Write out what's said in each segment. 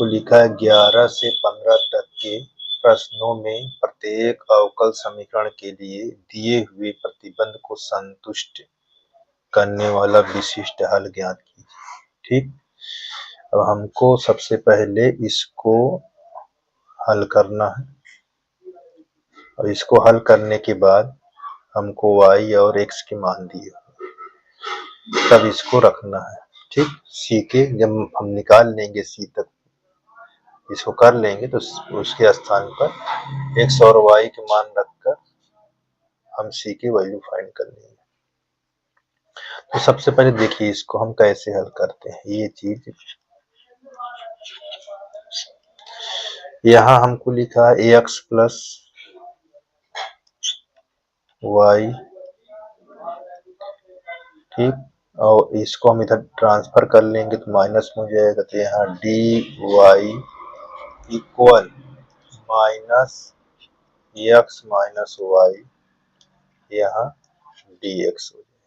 को लिखा है 11 से 15 तक के प्रश्नों में प्रत्येक अवकल समीकरण के लिए दिए हुए प्रतिबंध को संतुष्ट करने वाला विशिष्ट हल ज्ञात कीजिए। ठीक, अब हमको सबसे पहले इसको हल करना है और इसको हल करने के बाद हमको y और x के मान दिए, तब इसको रखना है। ठीक, c के जब हम निकाल लेंगे c तक, इसको कर लेंगे तो उसके स्थान पर x और y के मान रखकर हम c की वैल्यू फाइंड कर लेंगे। तो सबसे पहले देखिए इसको हम कैसे हल करते हैं। ये चीज यहाँ हमको लिखा है ax प्लस y, ठीक, और इसको हम इधर ट्रांसफर कर लेंगे तो माइनस में हो जाएगा, तो यहाँ dy equal minus x minus y, यहाँ dx हो जाएगा।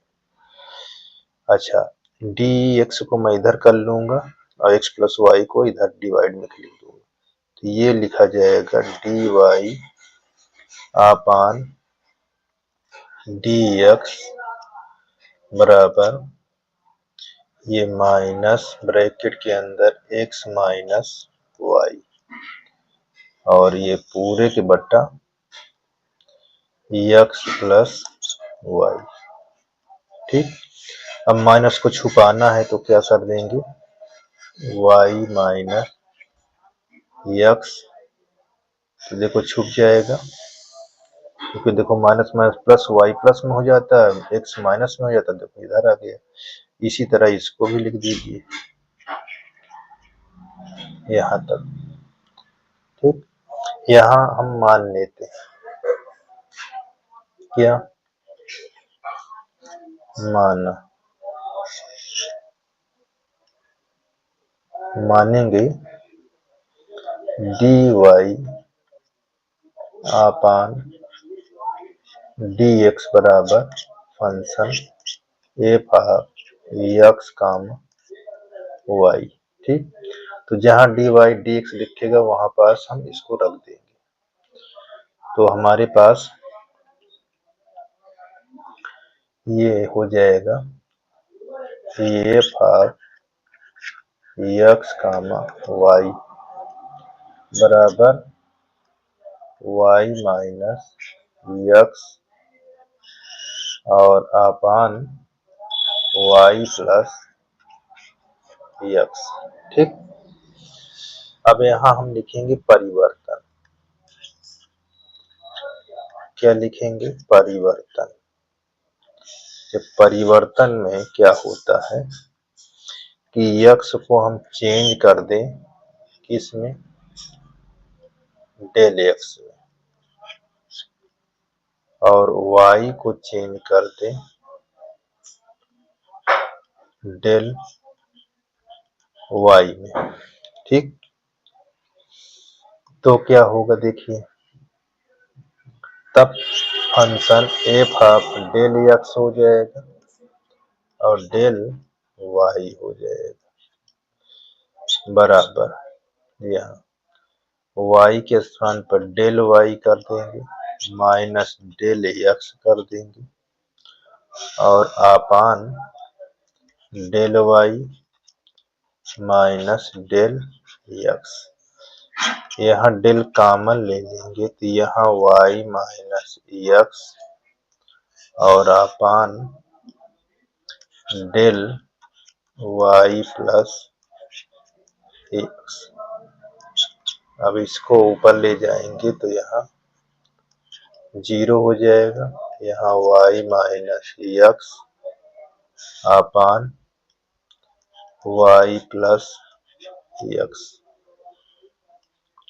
अच्छा, dx को मैं इधर कर लूंगा और x प्लस y को इधर डिवाइड में लिख दूंगा, तो ये लिखा जाएगा dy अपान dx बराबर ये माइनस ब्रैकेट के अंदर x माइनस y और ये पूरे के बट्टा x प्लस y। ठीक, अब माइनस को छुपाना है तो क्या कर देंगे, y माइनस x, तो देखो छुप जाएगा, क्योंकि देखो minus minus plus y plus में हो जाता है, x माइनस में हो जाता है, देखो इधर आ गया। इसी तरह इसको भी लिख दीजिए यहाँ तक। ठीक, यहाँ हम मान लेते हैं, क्या मानेंगे dy अपान dx बराबर function f x comma y। ठीक, तो जहाँ dy dx लिखेगा वहां पास हम इसको रख देंगे, तो हमारे पास ये हो जाएगा f x कामा y बराबर y माइनस x और अपान y प्लस x। ठीक, अब यहाँ हम लिखेंगे परिवर्तन, क्या लिखेंगे, परिवर्तन। जब परिवर्तन में क्या होता है कि x को हम चेंज कर दें किसमें, डेल x में, और y को चेंज कर दें डेल y में। ठीक, तो क्या होगा देखिए, तब function f of del x हो जाएगा और डेल y हो जाएगा बराबर, यहाँ y के स्थान पर डेल y कर देंगे माइनस डेल x कर देंगे और upon del y minus del x। यहाँ डेल कॉमन ले लेंगे तो यहाँ y माइनस x और upon del y plus x। अब इसको ऊपर ले जाएंगे तो यहाँ 0 हो जाएगा, यहाँ y minus x upon y plus x।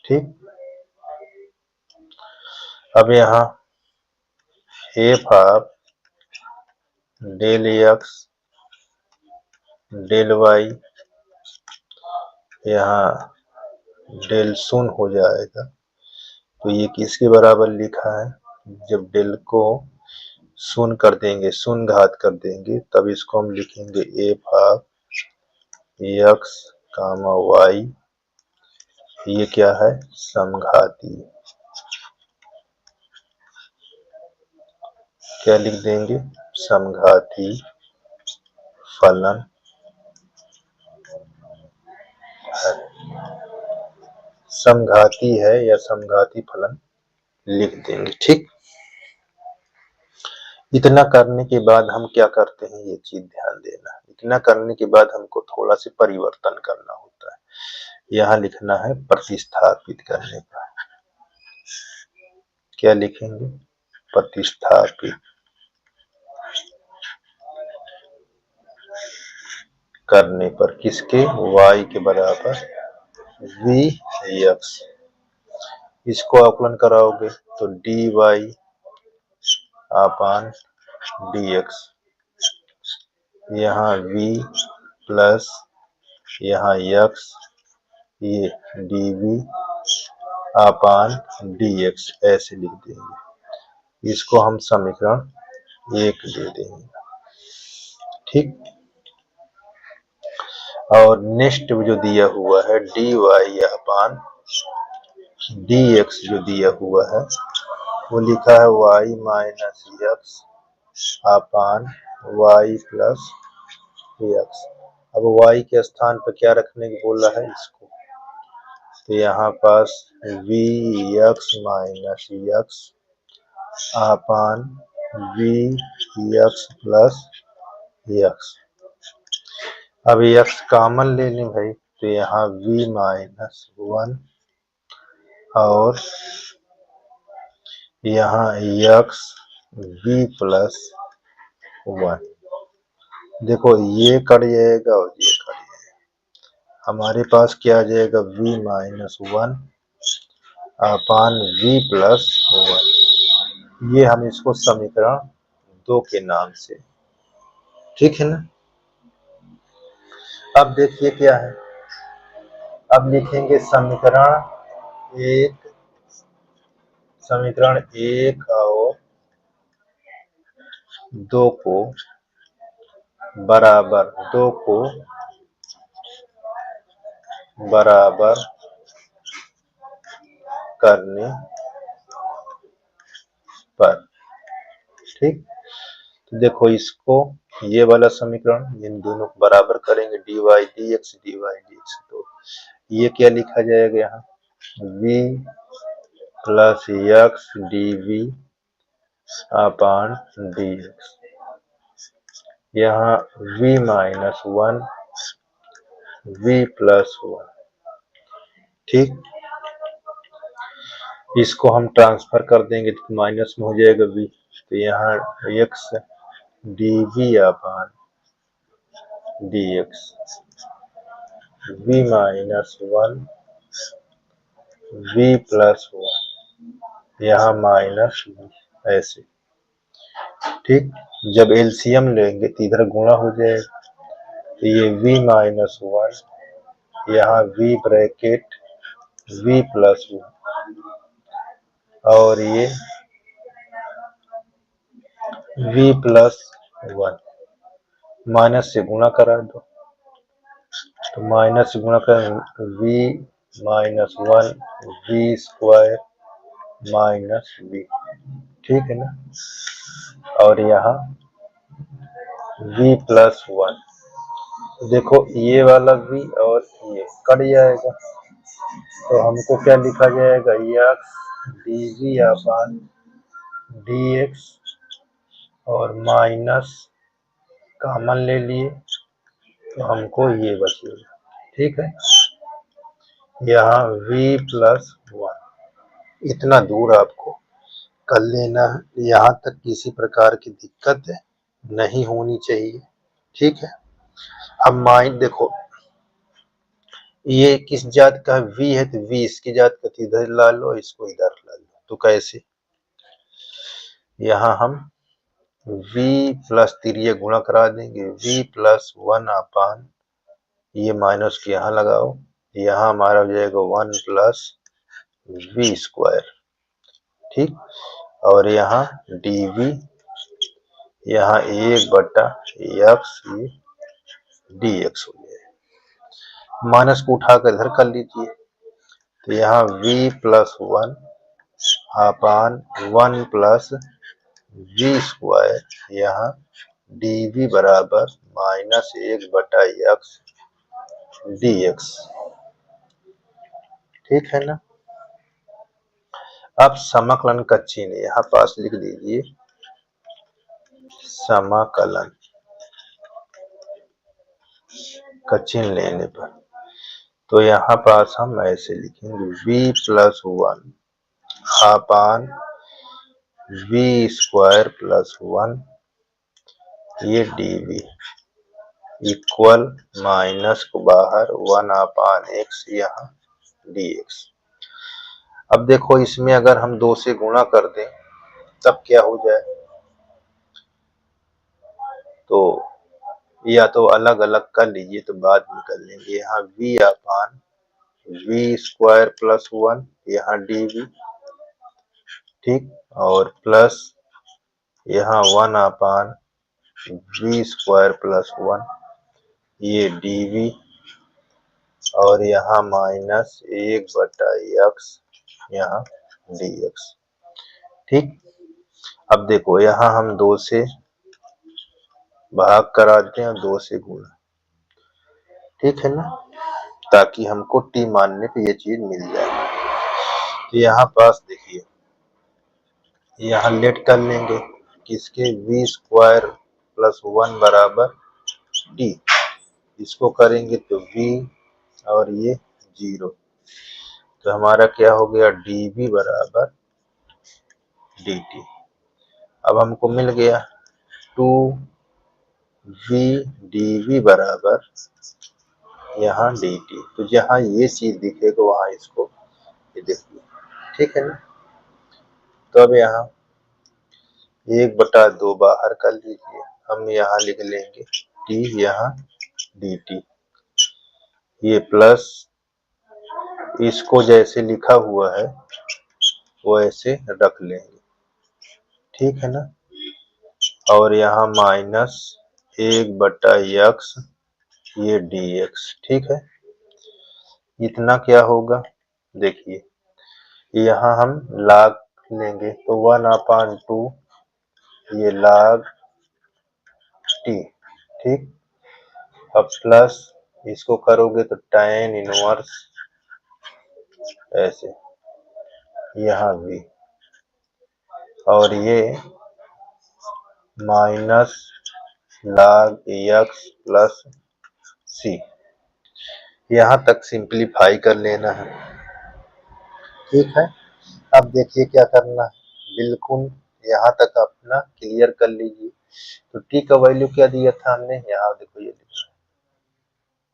ठीक, अब यहाँ f of del x del y, यहाँ डेल शून्य हो जाएगा, तो ये किसके बराबर लिखा है, जब डेल को शून्य कर देंगे, शून्य घात कर देंगे, तब इसको हम लिखेंगे f of x comma y ये क्या है, समघाती। क्या लिख देंगे, समघाती फलन है। समघाती है या समघाती फलन लिख देंगे। ठीक, इतना करने के बाद हम क्या करते हैं, ये चीज ध्यान देना। इतना करने के बाद हमको थोड़ा सा परिवर्तन करना होता है। यहाँ लिखना है प्रतिस्थापित करने पर। क्या लिखेंगे, प्रतिस्थापित करने पर किसके, y के बराबर v x। इसको आकलन कराओगे तो dy अपान dx, यहाँ v प्लस यहाँ x, ये dv अपान dx ऐसे लिख देंगे। इसको हम समीकरण 1 दे देंगे। ठीक, और नेक्स्ट जो दिया हुआ है dy अपान dx जो दिया हुआ है वो लिखा है y माइनस एक्स अपान y प्लस एक्स। अब y के स्थान पर क्या रखने की बोला है इसको, तो यहाँ पास v एक्स माइनस एक्स अपान v एक्स प्लस एक्स। अब एक्स कॉमन ले लें भाई, तो यहाँ v माइनस 1 और यहाँ x v प्लस 1। देखो ये कट जाएगा और ये कट जाएगा, हमारे पास क्या आ जाएगा, v माइनस 1 अपान v प्लस 1। ये हम इसको समीकरण 2 के नाम से, ठीक है ना। अब देखिए क्या है, अब लिखेंगे समीकरण एक और 2 को बराबर करने पर। ठीक, तो देखो इसको, ये वाला समीकरण इन दोनों को बराबर करेंगे, dy dx तो ये क्या लिखा जाएगा, यहाँ v प्लस एक्स dv अपान dx, यहाँ v माइनस 1 v प्लस 1। ठीक, इसको हम ट्रांसफर कर देंगे तो माइनस में हो जाएगा v, तो यहाँ x dv अपान dx v minus 1 v plus 1, यहाँ माइनस ऐसे। ठीक, जब एलसीएम लेंगे तो इधर गुणा हो जाएगा, तो ये v माइनस 1 यहाँ v ब्रैकेट v प्लस 1 और ये v प्लस 1 माइनस से गुणा करा दो, तो माइनस से गुणा कर v minus 1 v square minus v। ठीक है ना, और यहाँ v प्लस 1, देखो ये वाला v और ये कट जाएगा, तो हमको क्या लिखा जाएगा, x dv अपान dx और माइनस कॉमन ले लिए तो हमको ये बचेगा। ठीक है, यहाँ v प्लस 1 इतना दूर आपको कर लेना है, यहाँ तक किसी प्रकार की दिक्कत नहीं होनी चाहिए। ठीक है, अब माइंड देखो ये किस जात का v है, तो v इसकी जात का, तो इधर ला लो, इसको इधर ला लो, तो कैसे, यहाँ हम v प्लस 3 गुणा करा देंगे, v प्लस 1 अपान ये माइनस के यहाँ लगाओ, यहाँ हमारा हो जाएगा 1 प्लस v स्क्वायर। ठीक, और यहाँ dv यहाँ 1 बटा x ये dx हो जाएगा, माइनस को उठाकर इधर कर लीजिए, तो यहाँ v प्लस 1 अपान 1 प्लस v स्क्वायर, यहाँ dv बराबर -1/x dx। ठीक है ना। अब समाकलन का चिन्ह यहाँ पास लिख दीजिए, समाकलन का चिन्ह लेने पर तो यहाँ पास हम ऐसे लिखेंगे v प्लस 1 अपान v स्क्वायर प्लस 1 ये dv इक्वल माइनस को बाहर 1 अपान x यहाँ dx। अब देखो इसमें अगर हम 2 से गुणा कर दें तब क्या हो जाए, तो या तो अलग अलग कर लीजिए तो बाद में कर लेंगे। यहाँ v अपान v स्क्वायर प्लस 1 यहाँ dv, ठीक, और प्लस यहाँ 1 अपान v स्क्वायर प्लस 1 ये dv, और यहाँ -1/x यहाँ dx। ठीक, अब देखो यहाँ हम 2 से भाग करा देते हैं और 2 से गुणा, ठीक है ना, ताकि हमको t मानने पे ये चीज मिल जाए। तो यहाँ पास देखिए, यहाँ लेट कर लेंगे किसके, v स्क्वायर प्लस 1 बराबर t, इसको करेंगे तो v और ये 0, तो हमारा क्या हो गया dv बराबर dt। अब हमको मिल गया 2v dv बराबर यहाँ dt। तो जहाँ ये चीज दिखेगा वहां इसको ये देखिए, ठीक है ना। तो अब यहाँ 1/2 बाहर कर लीजिए, हम यहाँ लिख लेंगे t यहाँ dt, ये प्लस इसको जैसे लिखा हुआ है वो ऐसे रख लेंगे, ठीक है ना, और यहाँ -1/x ये dx। ठीक है, इतना क्या होगा, देखिए यहाँ हम log लेंगे तो 1/2 ये log t, ठीक, अब प्लस इसको करोगे तो tan इनवर्स ऐसे यहाँ भी, और ये minus log x plus c, यहाँ तक सिंप्लीफाई कर लेना है। ठीक है, अब देखिए क्या करना है, बिल्कुल यहाँ तक अपना क्लियर कर लीजिए। तो t का वैल्यू क्या दिया था हमने, यहाँ देखो ये लिखा है,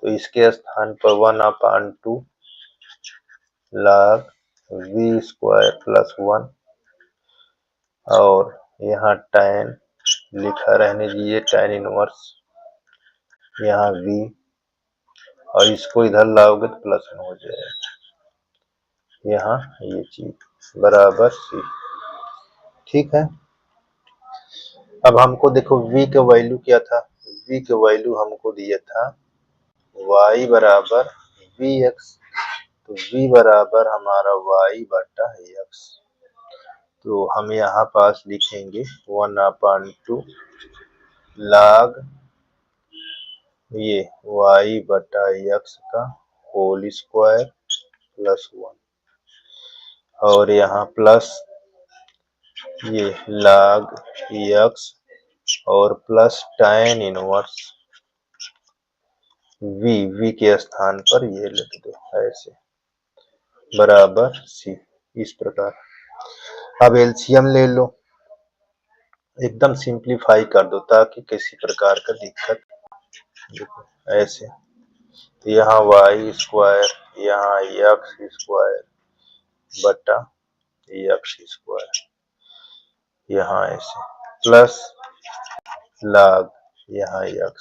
तो इसके स्थान पर 1/2 log v स्क्वायर प्लस 1, और यहाँ tan लिखा रहने दीजिए, tan इनवर्स यहाँ v, और इसको इधर लाओगे तो प्लस में हो जाएगा, यहाँ ये चीज बराबर c। ठीक है, अब हमको देखो v का वैल्यू क्या था, v का वैल्यू हमको दिया था y बराबर vx, तो v बराबर हमारा y/x, तो हम यहाँ पास लिखेंगे 1/2 log ये y/x का होल स्क्वायर प्लस 1, और यहाँ प्लस ये log x और प्लस tan इनवर्स v के स्थान पर ये लिख दो ऐसे बराबर c, इस प्रकार। अब एलसीएम ले लो, एकदम सिंप्लीफाई कर दो ताकि किसी प्रकार का दिक्कत, देखो ऐसे, तो यहाँ y स्क्वायर यहाँ x स्क्वायर बटा x स्क्वायर यहाँ ऐसे प्लस log यहाँ x।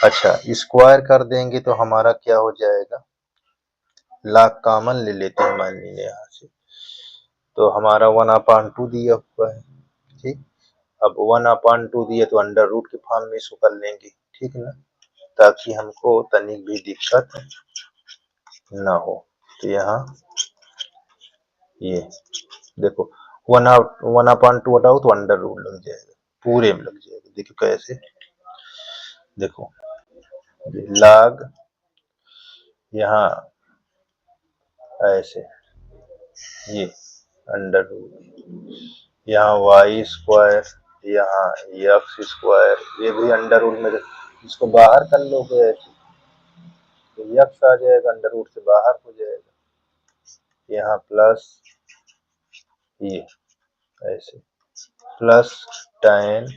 अच्छा, स्क्वायर कर देंगे तो हमारा क्या हो जाएगा, log कॉमन ले लेते हैं मान लीजिए यहाँ से, तो हमारा 1/2 दिया हुआ है, ठीक, अब 1/2 दिया तो अंडर रूट के फॉर्म में इसको कर लेंगे, ठीक ना, ताकि हमको तनिक भी दिक्कत ना हो। तो यहाँ ये देखो 1/2 हटाओ तो अंडर रूट लग जाएगा, पूरे में लग जाएगा। देखो कैसे, देखो log यहाँ ऐसे, ये अंडर रूट, यहाँ वाई स्क्वायर, यहाँ एक्स स्क्वायर, ये भी अंडर रूट में, इसको बाहर कर लोगे ऐसे तो एक्स आ जाएगा, अंडर रूट से बाहर हो जाएगा। यहाँ प्लस ये ऐसे plus tan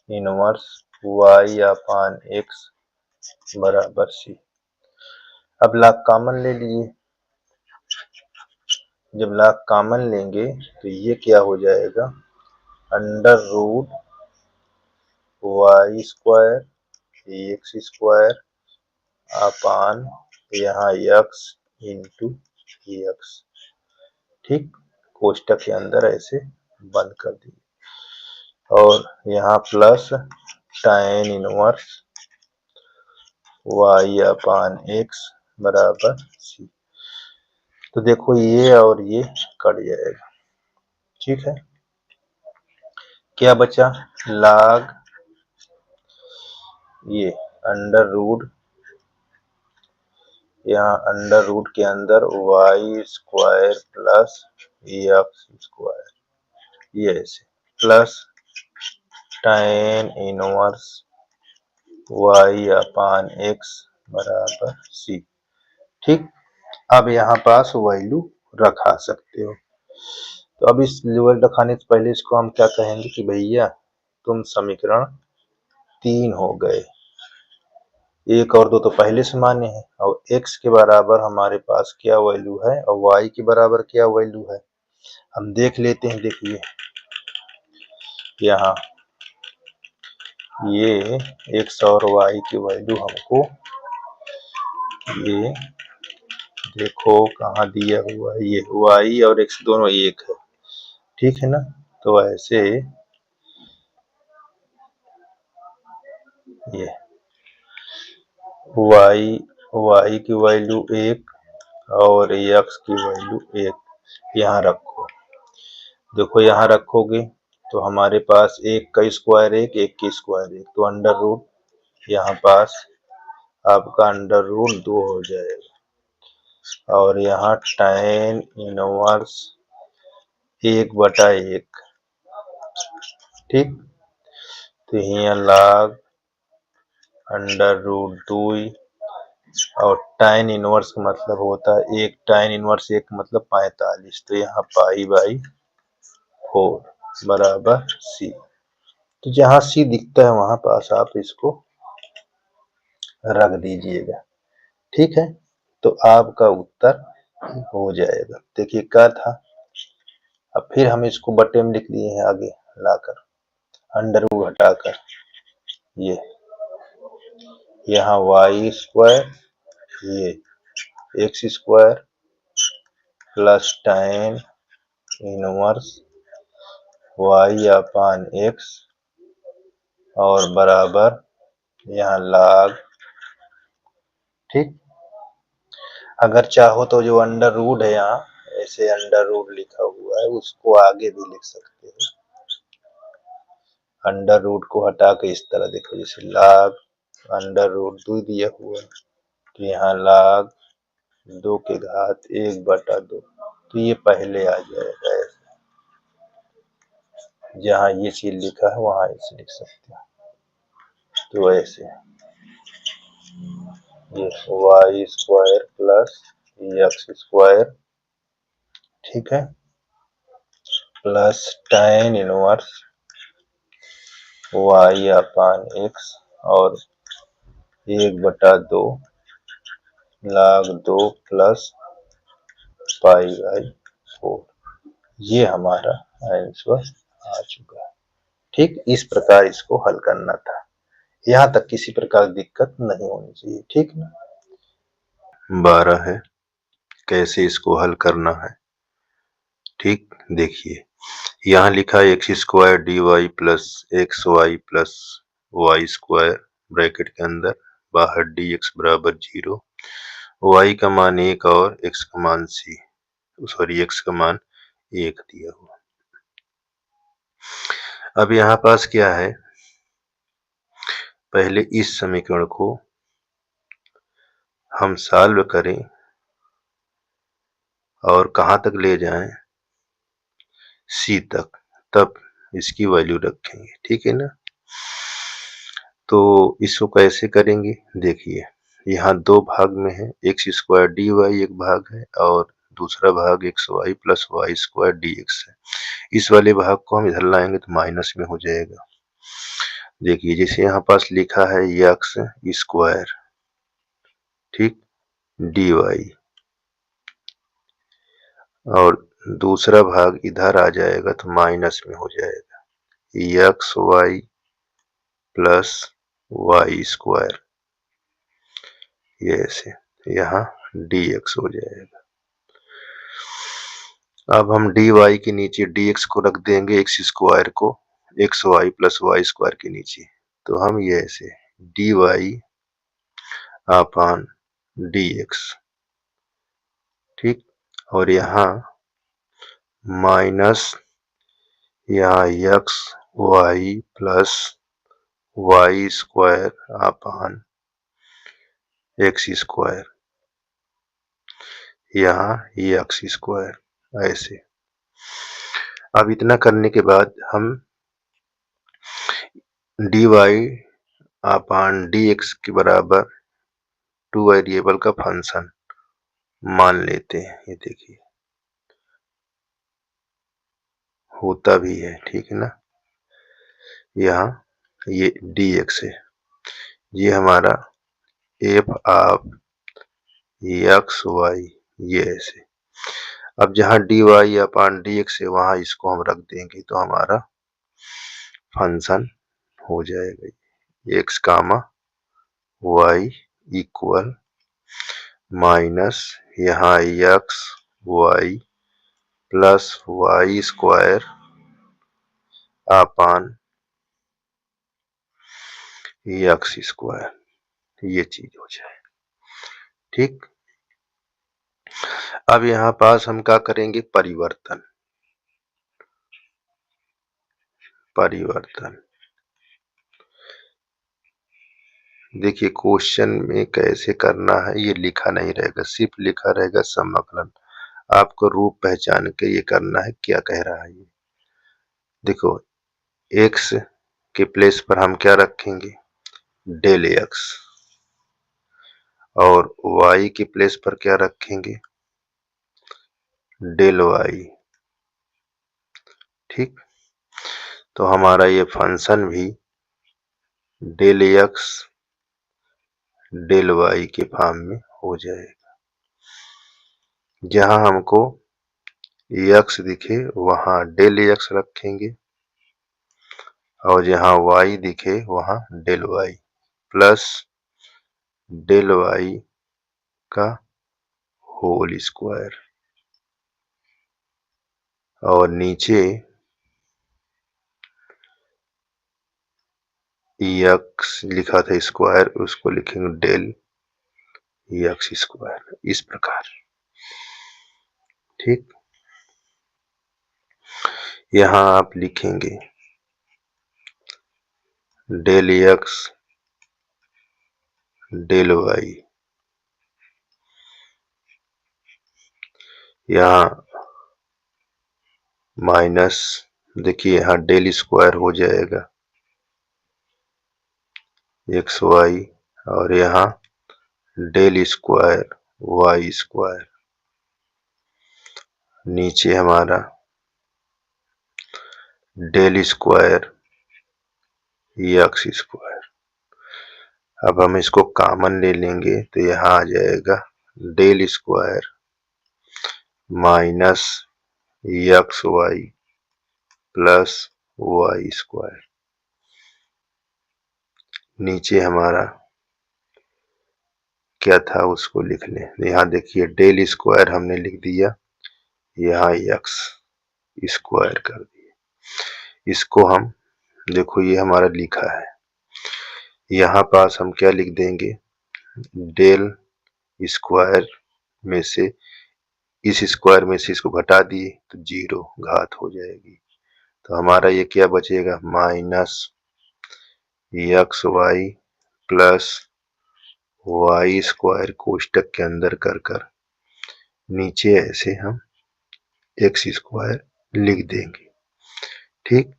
inverse Y upon X बराबर सी। अब log कॉमन ले लीजिए, जब log कॉमन लेंगे तो ये क्या हो जाएगा, under root Y square X square upon यहाँ एक्स इंटू एक्स। ठीक, कोष्टक के अंदर ऐसे बंद कर दिए, और यहाँ plus tan inverse Y upon X बराबर सी। तो देखो ये और ये कट जाएगा। ठीक है, क्या बचा, log ये अंडर रूट, यहाँ अंडर रूट के अंदर Y square plus X square, ये ऐसे plus tan inverse Y upon X बराबर सी। ठीक, अब यहाँ पास वैल्यू रखा सकते हो। तो अब इस वैल्यू रखाने से पहले इसको हम क्या कहेंगे कि भैया तुम समीकरण 3 हो गए, 1 और 2 तो पहले से माने हैं, और x के बराबर हमारे पास क्या वैल्यू है और y के बराबर क्या वैल्यू है, हम देख लेते हैं। देखिए यहाँ ये x और y की वैल्यू हमको, ये देखो कहाँ दिया हुआ है, ये y और x दोनों एक है, ठीक है ना। तो ऐसे ये y की वैल्यू 1 और x की वैल्यू 1 यहाँ रखो। देखो यहाँ रखोगे तो हमारे पास 1 का स्क्वायर 1, 1 की स्क्वायर 1, तो अंडर रूट यहाँ पास आपका अंडर रूट 2 हो जाएगा, और यहाँ tan इनवर्स 1/1। ठीक, तो यहाँ log अंडर रूट 2, और tan इनवर्स का मतलब होता है 1, tan इनवर्स 1 मतलब 45, तो यहाँ π/4 बराबर सी। तो जहाँ सी दिखता है वहां पास आप इसको रख दीजिएगा। ठीक है, तो आपका उत्तर हो जाएगा। देखिए क्या था, अब फिर हम इसको बटे में लिख दिए हैं आगे लाकर, अंडर रूट हटाकर, ये यहाँ वाई स्क्वायर, ये X square plus tan inverse Y upon X और बराबर यहाँ log। ठीक, अगर चाहो तो जो अंडर रूट है यहाँ ऐसे अंडर रूट लिखा हुआ है उसको आगे भी लिख सकते हो, अंडर रूट को हटा के इस तरह देखो, जैसे log अंडर रूट 2 दिया हुआ है, तो यहाँ log 2 के घात 1/2, तो ये पहले आ जाएगा ऐसे, जहाँ ये चीज लिखा है वहां ऐसे लिख सकते हो। तो ऐसे ये Y square plus X square, ठीक है, plus tan inverse Y upon X और 1/2 log 2 प्लस π/4, ये हमारा आंसर आ चुका है। ठीक, इस प्रकार इसको हल करना था, यहाँ तक किसी प्रकार दिक्कत नहीं होनी चाहिए। ठीक ना, 12 है, कैसे इसको हल करना है। ठीक, देखिए यहाँ लिखा है X square D Y plus X Y plus Y square bracket के अंदर, बाहर डी एक्स बराबर 0 y का मान 1 और x का मान x का मान 1 दिया हुआ। अब यहाँ पास क्या है, पहले इस समीकरण को हम सॉल्व करें और कहाँ तक ले जाएं, c तक, तब इसकी वैल्यू रखेंगे, ठीक है ना। तो इसको कैसे करेंगे, देखिए यहाँ दो भाग में है, x² dy एक भाग है और दूसरा भाग xy प्लस y² dx है। इस वाले भाग को हम इधर लाएंगे तो माइनस में हो जाएगा। देखिए जैसे यहाँ पास लिखा है x², ठीक, dy, और दूसरा भाग इधर आ जाएगा तो माइनस में हो जाएगा xy प्लस y², ये ऐसे यहाँ dx हो जाएगा। अब हम dy के नीचे dx को रख देंगे, x² को xy प्लस y² के नीचे, तो हम ये ऐसे dy अपॉन dx, ठीक, और यहाँ माइनस यहाँ xy plus y² upon x², यहाँ x², ऐसे। अब इतना करने के बाद हम dy अपॉन dx के बराबर 2 वेरिएबल का फंक्शन मान लेते हैं। ये देखिए होता भी है, ठीक है ना। यहाँ ये dx है, ये हमारा f ऑफ xy, ये ऐसे। अब जहाँ dy अपॉन dx है वहां इसको हम रख देंगे तो हमारा फंक्शन हो जाएगा x comma y equal minus यहाँ x y plus y² upon x², ये चीज हो जाए, ठीक। अब यहाँ पास हम क्या करेंगे, परिवर्तन। देखिए क्वेश्चन में कैसे करना है ये लिखा नहीं रहेगा, सिर्फ लिखा रहेगा समाकलन। आपको रूप पहचान के ये करना है क्या कह रहा है ये। देखो x के प्लेस पर हम क्या रखेंगे, डेल x, और y के प्लेस पर क्या रखेंगे, डेल y, ठीक। तो हमारा ये फंक्शन भी डेल x डेल y के फॉर्म में हो जाएगा। जहां हमको x दिखे वहां डेल x रखेंगे और जहां y दिखे वहां del y plus del y का होल स्क्वायर, और नीचे x लिखा था स्क्वायर, उसको लिखेंगे डेल x², इस प्रकार, ठीक। यहाँ आप लिखेंगे डेल x डेल y, यहाँ माइनस, देखिए यहाँ डेल स्क्वायर हो जाएगा xy, और यहाँ डेल स्क्वायर y², नीचे हमारा डेल स्क्वायर x²। अब हम इसको कॉमन ले लेंगे तो यहाँ आ जाएगा del square minus xy plus y², नीचे हमारा क्या था उसको लिख लें। यहाँ देखिए डेल स्क्वायर हमने लिख दिया, यहाँ x² कर दिया। इसको हम देखो ये हमारा लिखा है, यहाँ पास हम क्या लिख देंगे, डेल स्क्वायर में से इस स्क्वायर में से इसको घटा दिए तो 0 घात हो जाएगी। तो हमारा ये क्या बचेगा, minus X Y plus Y square कोष्टक के अंदर कर नीचे ऐसे हम एक्स स्क्वायर लिख देंगे। ठीक,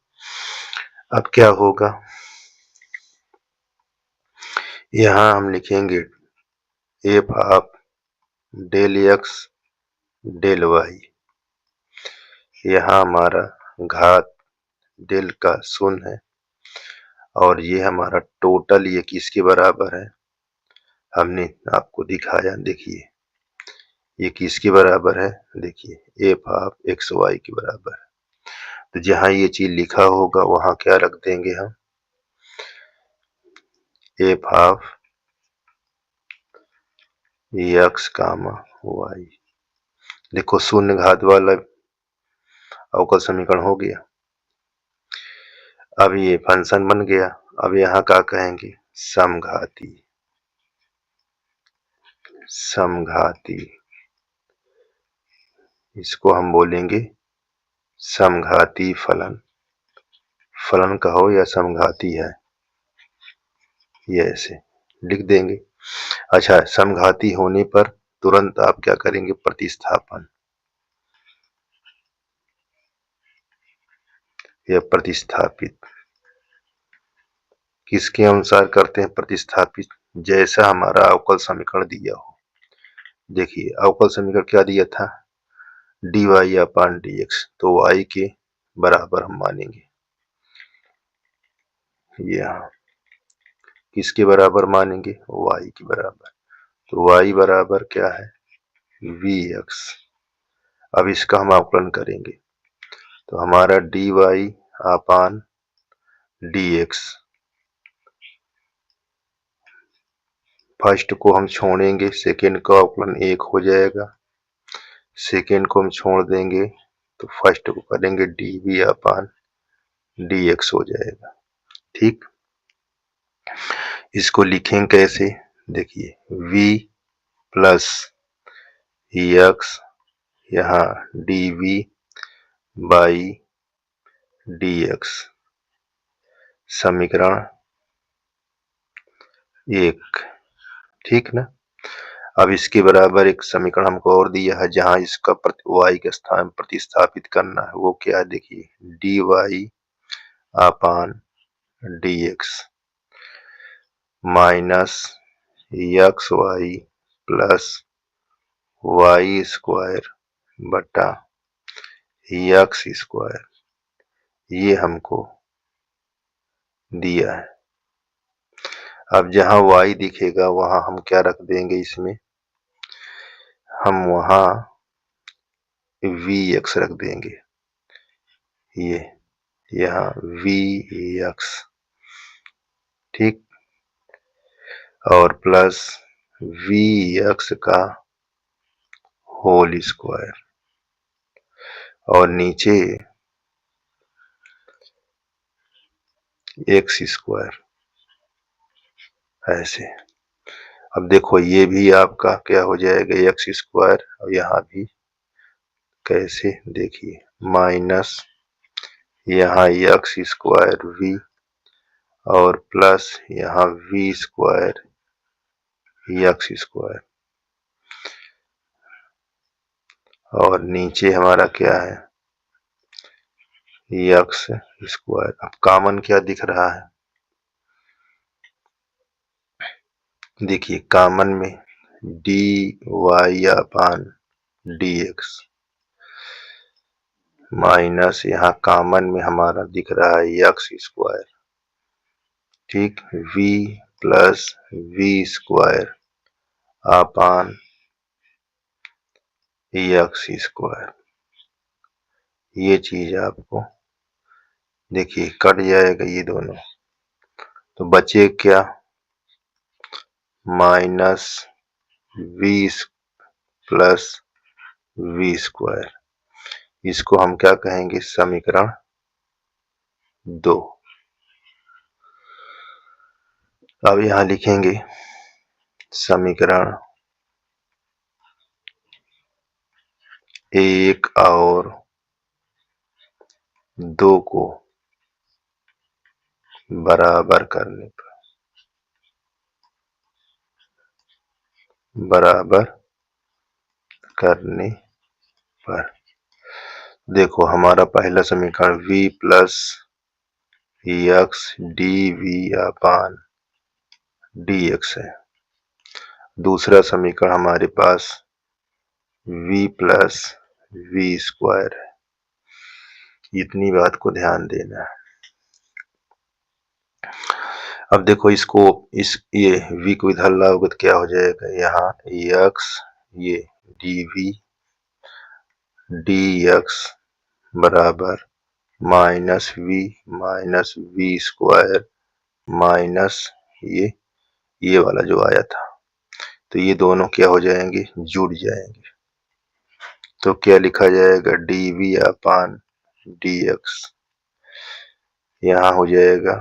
अब क्या होगा, यहाँ हम लिखेंगे F of del x del Y. यहाँ हमारा घात डेल का शून्य है और ये हमारा टोटल ये किसके बराबर है, हमने आपको दिखाया, देखिए ये किसके बराबर है, देखिए एफ ऑफ एक्स वाई के बराबर है। तो जहाँ ये चीज लिखा होगा वहां क्या रख देंगे हम, F of X comma Y. देखो शून्य घात वाला अवकल समीकरण हो गया। अब ये फंक्शन बन गया। अब यहाँ क्या कहेंगे, समघाती। समघाती इसको हम बोलेंगे समघाती फलन। फलन कहो या समघाती है, ये ऐसे लिख देंगे। अच्छा, समघाती होने पर तुरंत आप क्या करेंगे, प्रतिस्थापन। या प्रतिस्थापित किसके अनुसार करते हैं, प्रतिस्थापित जैसा हमारा अवकल समीकरण दिया हो। देखिए अवकल समीकरण क्या दिया था, dy अपान dx, तो y के बराबर हम मानेंगे। यहाँ किसके बराबर मानेंगे, y के बराबर। तो y बराबर क्या है, vx। अब इसका हम अवकलन करेंगे तो हमारा dy अपान dx, फर्स्ट को हम छोड़ेंगे, सेकेंड का अवकलन 1 हो जाएगा। सेकेंड को हम छोड़ देंगे तो फर्स्ट को करेंगे dv अपान dx हो जाएगा। ठीक, इसको लिखेंगे कैसे, देखिए v प्लस एक्स, यहाँ dv बाई dx, समीकरण 1। ठीक ना। अब इसके बराबर एक समीकरण हमको और दिया है जहां इसका y के स्थान प्रतिस्थापित करना है, वो क्या है, देखिए dy अपान dx minus X Y plus Y square बटा एक्स स्क्वायर, ये हमको दिया है। अब जहां y दिखेगा वहां हम क्या रख देंगे, इसमें हम वहां vx रख देंगे, ये यहाँ vx। ठीक, और प्लस vx का होल स्क्वायर और नीचे एक्स स्क्वायर ऐसे। अब देखो ये भी आपका क्या हो जाएगा, एक्स स्क्वायर, और यहाँ भी कैसे, देखिए माइनस यहाँ एक्स स्क्वायर v और प्लस यहाँ v स्क्वायर एक्स स्क्वायर, और नीचे हमारा क्या है, एक्स स्क्वायर। अब कॉमन क्या दिख रहा है, देखिए कॉमन में D y upon d x minus यहाँ कॉमन में हमारा दिख रहा है एक्स स्क्वायर। ठीक, v plus v square upon x square, ये चीज आपको देखिए कट जाएगा ये दोनों, तो बचे क्या, minus v plus v square. इसको हम क्या कहेंगे, समीकरण 2। अब यहाँ लिखेंगे समीकरण 1 और 2 को बराबर करने पर देखो हमारा पहला समीकरण v प्लस एक्स dv अपान dx है। दूसरा समीकरण हमारे पास v प्लस वी स्क्वायर है। इतनी बात को ध्यान देना है। अब देखो इसको ये v को इधर लाओगे तो क्या हो जाएगा, यहाँ x ये dv dx बराबर माइनस वी स्क्वायर माइनस ये वाला जो आया था, तो ये दोनों क्या हो जाएंगे, जुड़ जाएंगे। तो क्या लिखा जाएगा, dv अपान dx यहाँ हो जाएगा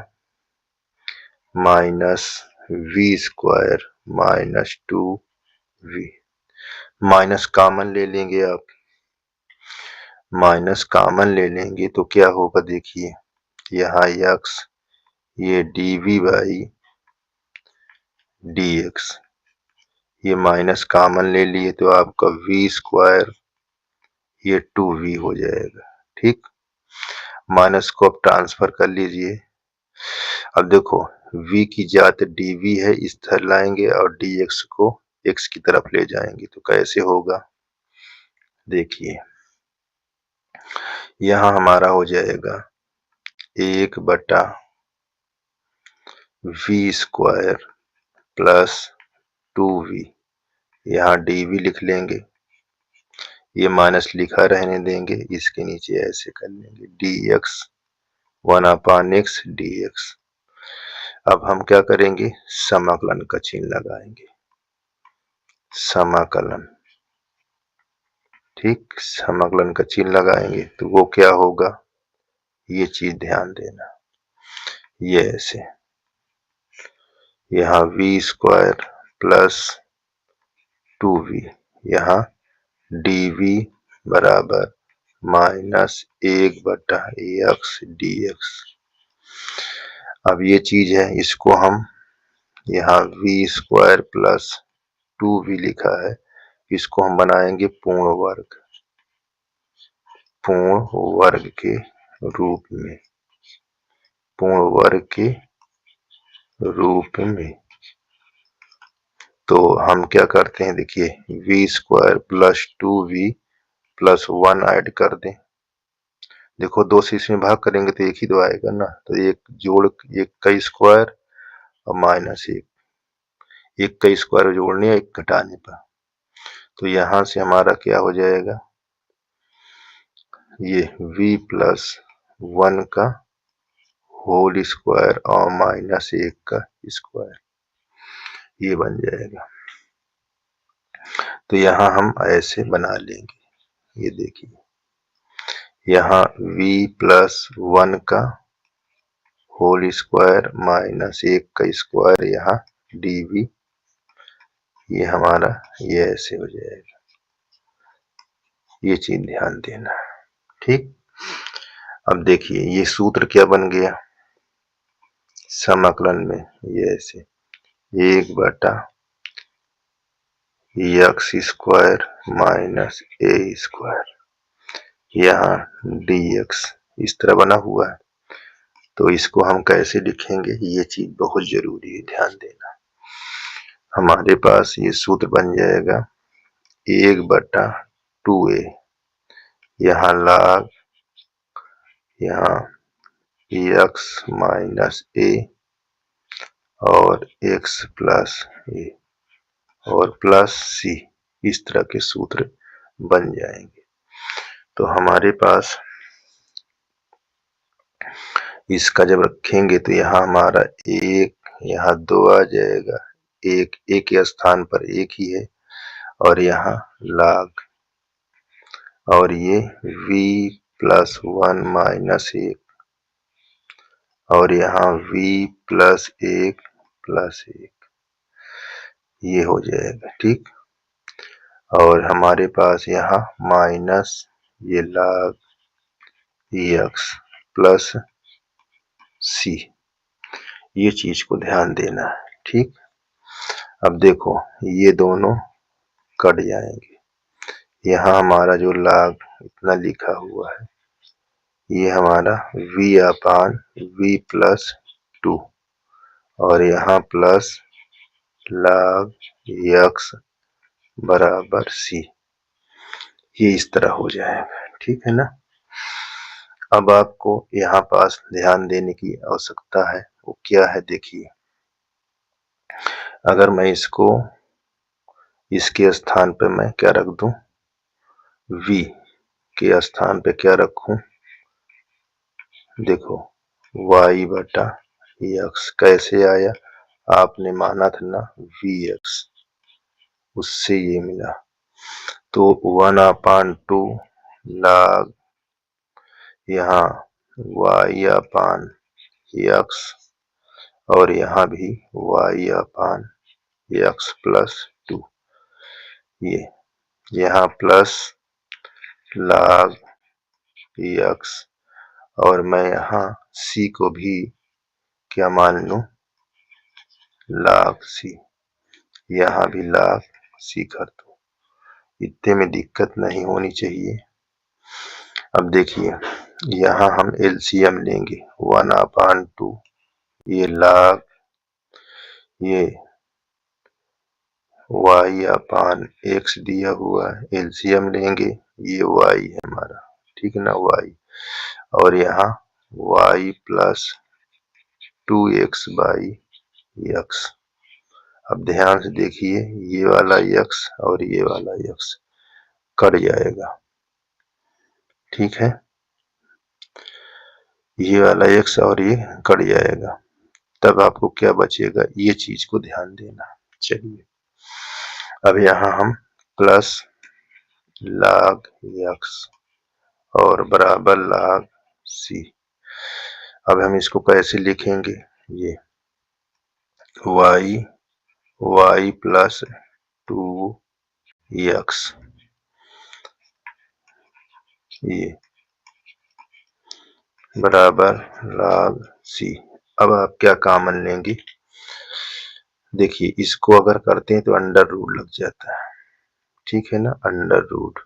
minus v square minus 2v। Minus common ले लेंगे आप, माइनस कॉमन ले लेंगे तो क्या होगा, देखिए यहाँ x ये dv बाई dx, ये माइनस कॉमन ले लिए तो आपका v स्क्वायर ये 2v हो जाएगा। ठीक, माइनस को अब ट्रांसफर कर लीजिए। अब देखो v की जात dv है, इस तरह लाएंगे और dx को x की तरफ ले जाएंगे तो कैसे होगा, देखिए यहाँ हमारा हो जाएगा 1 बटा v स्क्वायर प्लस 2v, यहाँ dv लिख लेंगे, ये माइनस लिखा रहने देंगे, इसके नीचे ऐसे कर लेंगे dx 1 अपान x dx। अब हम क्या करेंगे, समाकलन का चिन्ह लगाएंगे, समाकलन। ठीक, समाकलन का चिन्ह लगाएंगे तो वो क्या होगा, ये चीज ध्यान देना, ये ऐसे यहाँ v स्क्वायर प्लस 2v, यहाँ dv बराबर माइनस 1 बटा x dx। अब ये चीज है, इसको हम यहाँ v स्क्वायर प्लस 2v लिखा है, इसको हम बनाएंगे पूर्ण वर्ग के रूप में, पूर्ण वर्ग के रूप में। तो हम क्या करते हैं, देखिए v square plus 2v plus 1 add कर दें। देखो 2 से इसमें भाग करेंगे तो एक ही तो आएगा ना, तो एक जोड़ 1 का स्क्वायर और माइनस 1 का स्क्वायर जोड़ने एक घटाने पर, तो यहाँ से हमारा क्या हो जाएगा, ये v प्लस 1 का होल स्क्वायर और माइनस 1 का स्क्वायर, ये बन जाएगा। तो यहाँ हम ऐसे बना लेंगे, ये देखिए यहाँ v प्लस 1 का होल स्क्वायर माइनस 1 का स्क्वायर, यहाँ dv, ये हमारा ये ऐसे हो जाएगा, ये चीज ध्यान देना। ठीक, अब देखिए ये सूत्र क्या बन गया समाकलन में, ये ऐसे 1 बटा एक्स स्क्वायर माइनस ए स्क्वायर, यहाँ dx इस तरह बना हुआ है, तो इसको हम कैसे लिखेंगे, ये चीज बहुत जरूरी है, ध्यान देना। हमारे पास ये सूत्र बन जाएगा 1 बटा 2a, यहाँ log यहाँ x माइनस a और x प्लस a और प्लस c, इस तरह के सूत्र बन जाएंगे। तो हमारे पास इसका जब रखेंगे तो यहाँ हमारा 1, यहाँ 2 आ जाएगा, एक के स्थान पर 1 ही है, और यहाँ log और ये v प्लस 1 माइनस 1 और यहाँ v प्लस 1 प्लस 1, ये हो जाएगा। ठीक, और हमारे पास यहाँ माइनस ये log x प्लस c, ये चीज को ध्यान देना है। ठीक, अब देखो ये दोनों कट जाएंगे। यहाँ हमारा जो log इतना लिखा हुआ है ये हमारा v अपान v प्लस 2 और यहाँ प्लस log x बराबर c, ये इस तरह हो जाएगा। ठीक है ना। अब आपको यहाँ पास ध्यान देने की आवश्यकता है, वो क्या है देखिए। अगर मैं इसको इसके स्थान पे मैं क्या रख दूं, v के स्थान पे क्या रखूं, देखो y बटा x कैसे आया, आपने माना था ना vx, उससे ये मिला। तो 1/2 log यहाँ y अपान x और यहाँ भी y अपान x प्लस 2, ये यहाँ प्लस log x और मैं यहाँ c को भी क्या मान लूं, log c, यहाँ भी log c कर दूं। इतने में दिक्कत नहीं होनी चाहिए। अब देखिए यहाँ हम एलसीएम लेंगे 1/2, ये log ये y अपान x दिया हुआ है, एलसीएम लेंगे, ये y है हमारा, ठीक है ना, y और यहाँ y plus 2x by x। अब ध्यान से देखिए ये वाला x और ये वाला x कट जाएगा। ठीक है, ये वाला x और ये कट जाएगा, तब आपको क्या बचेगा, ये चीज को ध्यान देना। चलिए अब यहाँ हम प्लस log x और बराबर log c। अब हम इसको कैसे लिखेंगे, ये y प्लस 2x, ये बराबर log c। अब आप क्या कॉमन लेंगे, देखिए इसको अगर करते हैं तो अंडर रूट लग जाता है, ठीक है ना, अंडर रूट।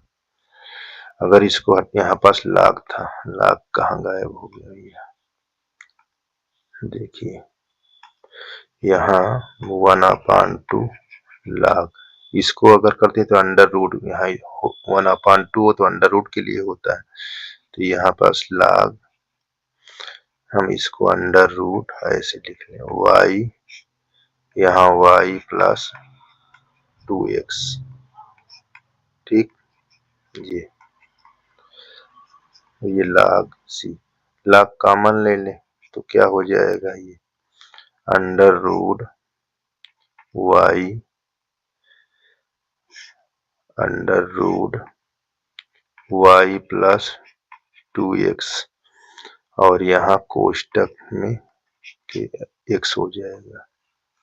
अगर इसको यहाँ पास log था, log कहाँ गायब हो गया भैया, देखिए यहाँ 1/2 log, इसको अगर करते हैं तो अंडर रूट, यहाँ 1/2 हो तो अंडर रूट के लिए होता है, तो यहाँ पास log, हम इसको अंडर रूट ऐसे लिख लें, y यहाँ y प्लस 2x, ठीक, ये log c, log कॉमन ले लें तो क्या हो जाएगा, ये under root y under root y plus 2x और यहाँ कोष्टक में x हो जाएगा।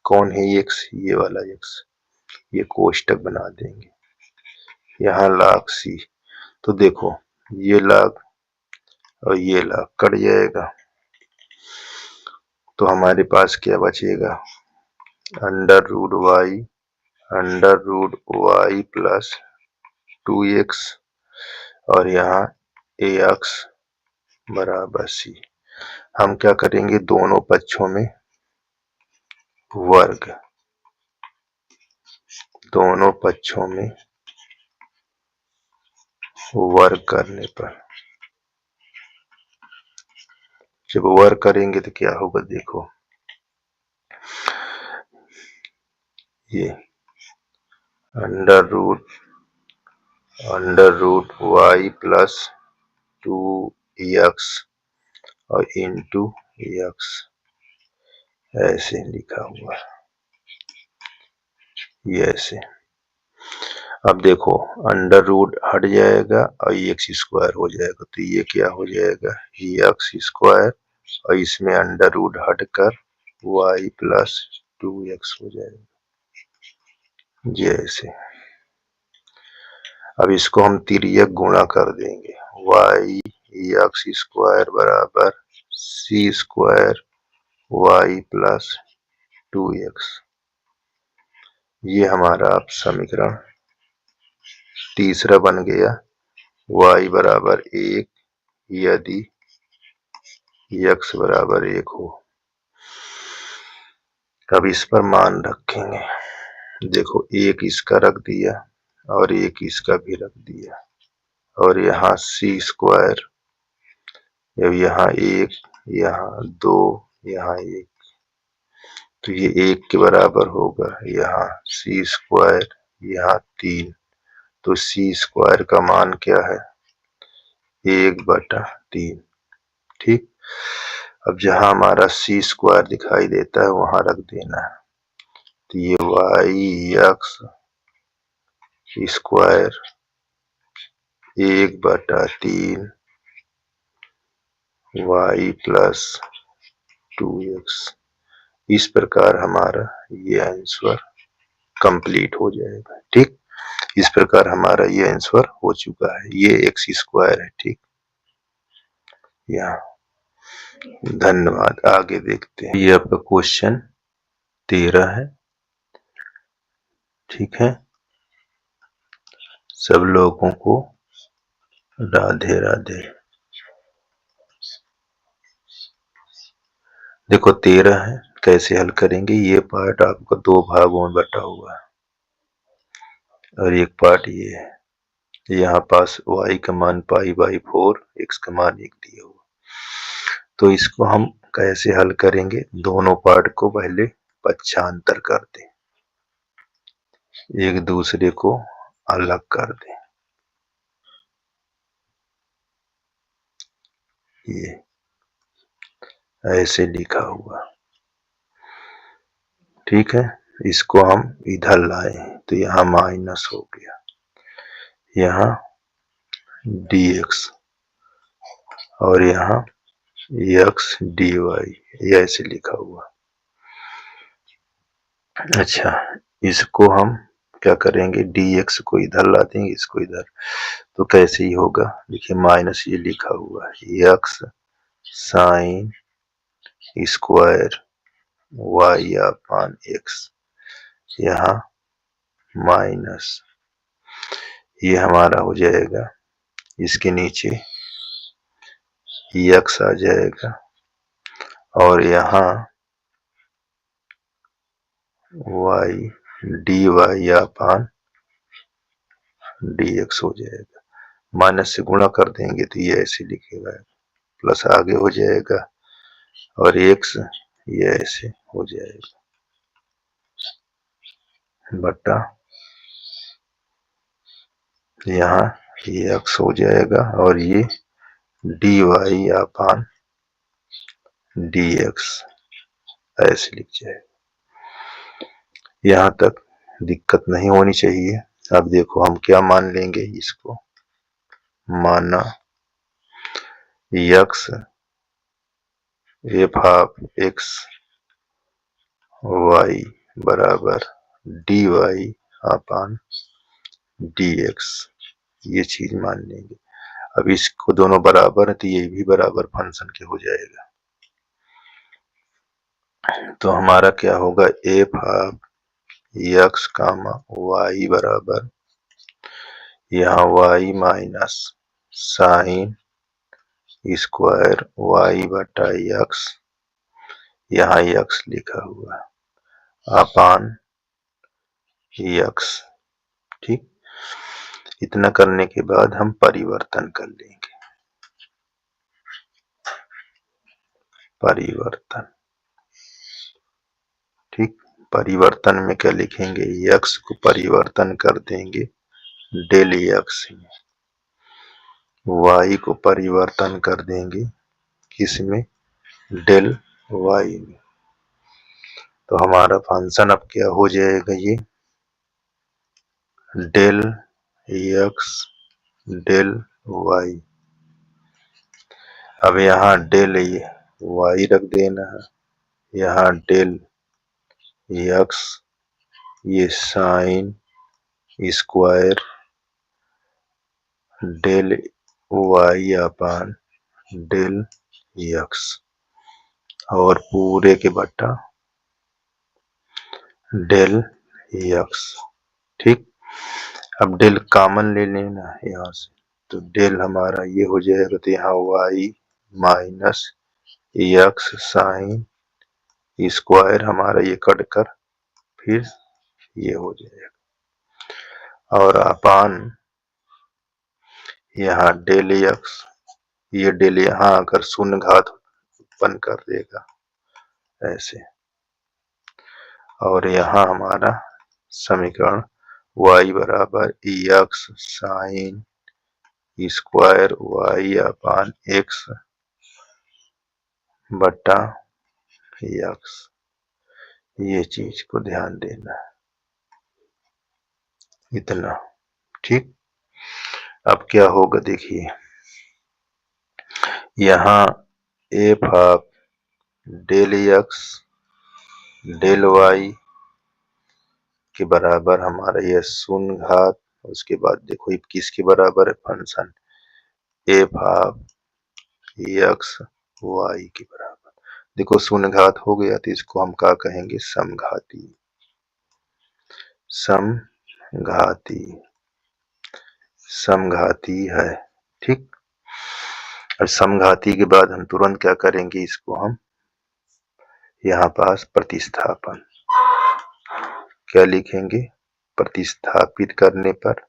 कौन है x, ये वाला x, ये कोष्टक बना देंगे, यहाँ log c। तो देखो ये log और ये log कट जाएगा, तो हमारे पास क्या बचेगा, under root y plus 2x और यहाँ ax बराबर c। हम क्या करेंगे, दोनों पक्षों में वर्ग, दोनों पक्षों में वर्ग करने पर, जब वर्ग करेंगे तो क्या होगा, देखो ये under root y plus 2x और इंटू x, ऐसे लिखा हुआ है, ये ऐसे। अब देखो अंडर रूट हट जाएगा और एक्स स्क्वायर हो जाएगा, तो ये क्या हो जाएगा, ये एक्स स्क्वायर और इसमें अंडर रूट हट कर y प्लस 2x हो जाएगा, ये ऐसे। अब इसको हम तिर्यक गुणा कर देंगे, y एक्स स्क्वायर बराबर सी स्क्वायर वाई प्लस 2x। ये हमारा अब समीकरण तीसरा बन गया, y बराबर 1 यदि x बराबर 1 हो। अब इस पर मान रखेंगे, देखो एक इसका रख दिया और एक इसका भी रख दिया, और यहाँ सी स्क्वायर, अब यहाँ 1 यहाँ 2 यहाँ 1, तो ये 1 के बराबर होगा, यहाँ सी स्क्वायर यहाँ 3, तो सी स्क्वायर का मान क्या है 1/3। ठीक, अब जहां हमारा सी स्क्वायर दिखाई देता है वहां रख देना है, तो ये y x square 1/3 y plus 2x। इस प्रकार हमारा ये आंसर कंप्लीट हो जाएगा। ठीक, इस प्रकार हमारा ये आंसर हो चुका है, ये एक्स स्क्वायर है। ठीक, यहाँ धन्यवाद। आगे देखते हैं, ये आपका क्वेश्चन 13 है। ठीक है, सब लोगों को राधे राधे। देखो 13 है, कैसे हल करेंगे, ये पार्ट आपको 2 भागों में बटा हुआ है और एक पार्ट ये है, यहाँ पास y का मान π/4, x का मान 1 दिया हुआ, तो इसको हम कैसे हल करेंगे, दोनों पार्ट को पहले पक्षांतर कर दें, एक दूसरे को अलग कर दें। ये ऐसे लिखा हुआ, ठीक है, इसको हम इधर लाए तो यहाँ माइनस हो गया, यहाँ dx और यहाँ x dy, ये ऐसे लिखा हुआ। अच्छा, इसको हम क्या करेंगे, dx को इधर ला देंगे, इसको इधर, तो कैसे ही होगा, देखिए माइनस ये लिखा हुआ है x साइन स्क्वायर y अपान x, यहाँ माइनस, ये हमारा हो जाएगा, इसके नीचे x आ जाएगा और यहाँ y dy अपान dx हो जाएगा, माइनस से गुणा कर देंगे तो ये ऐसे लिखेगा, प्लस आगे हो जाएगा और x ये ऐसे हो जाएगा बटा, यहाँ ये x हो जाएगा और ये dy अपान dx ऐसे लिख जाएगा। यहाँ तक दिक्कत नहीं होनी चाहिए। अब देखो हम क्या मान लेंगे, इसको माना x f half x y बराबर dy अपान dx, ये चीज मान लेंगे। अब इसको दोनों बराबर है तो ये भी बराबर फंक्शन के हो जाएगा, तो हमारा क्या होगा, f half x comma y बराबर, यहाँ y minus sine square y बटा x, यहाँ x लिखा हुआ अपान x। ठीक, इतना करने के बाद हम परिवर्तन कर लेंगे, परिवर्तन। ठीक, परिवर्तन में क्या लिखेंगे, x को परिवर्तन कर देंगे डेल x में, y को परिवर्तन कर देंगे किसमें, डेल y में, तो हमारा फंक्शन अब क्या हो जाएगा, ये डेल x डेल y। अब यहाँ डेल y रख देना है, यहाँ डेल x, ये sine square del y upon del x और पूरे के बटा डेल एक्स। ठीक, अब डेल कॉमन ले लेना यहाँ से, तो डेल हमारा ये हो जाएगा, तो यहाँ y minus x sine square हमारा ये कट कर फिर ये हो जाएगा, और अपान यहाँ डेल एक्स, ये डेल यहाँ आकर शून्य घात उत्पन्न कर देगा ऐसे, और यहाँ हमारा समीकरण y बराबर x sine square Y upon x बटा एक्स, ये चीज को ध्यान देना है, इतना। ठीक, अब क्या होगा देखिए, यहाँ f of del x del y के बराबर हमारा यह शून्य घात, उसके बाद देखो ये किसके बराबर है, function f of x y के बराबर। देखो शून्य घात हो गया, तो इसको हम क्या कहेंगे, समघाती, समघाती, समघाती है। ठीक, अब समघाती के बाद हम तुरंत क्या करेंगे, इसको हम यहाँ पास प्रतिस्थापन, क्या लिखेंगे, प्रतिस्थापित करने पर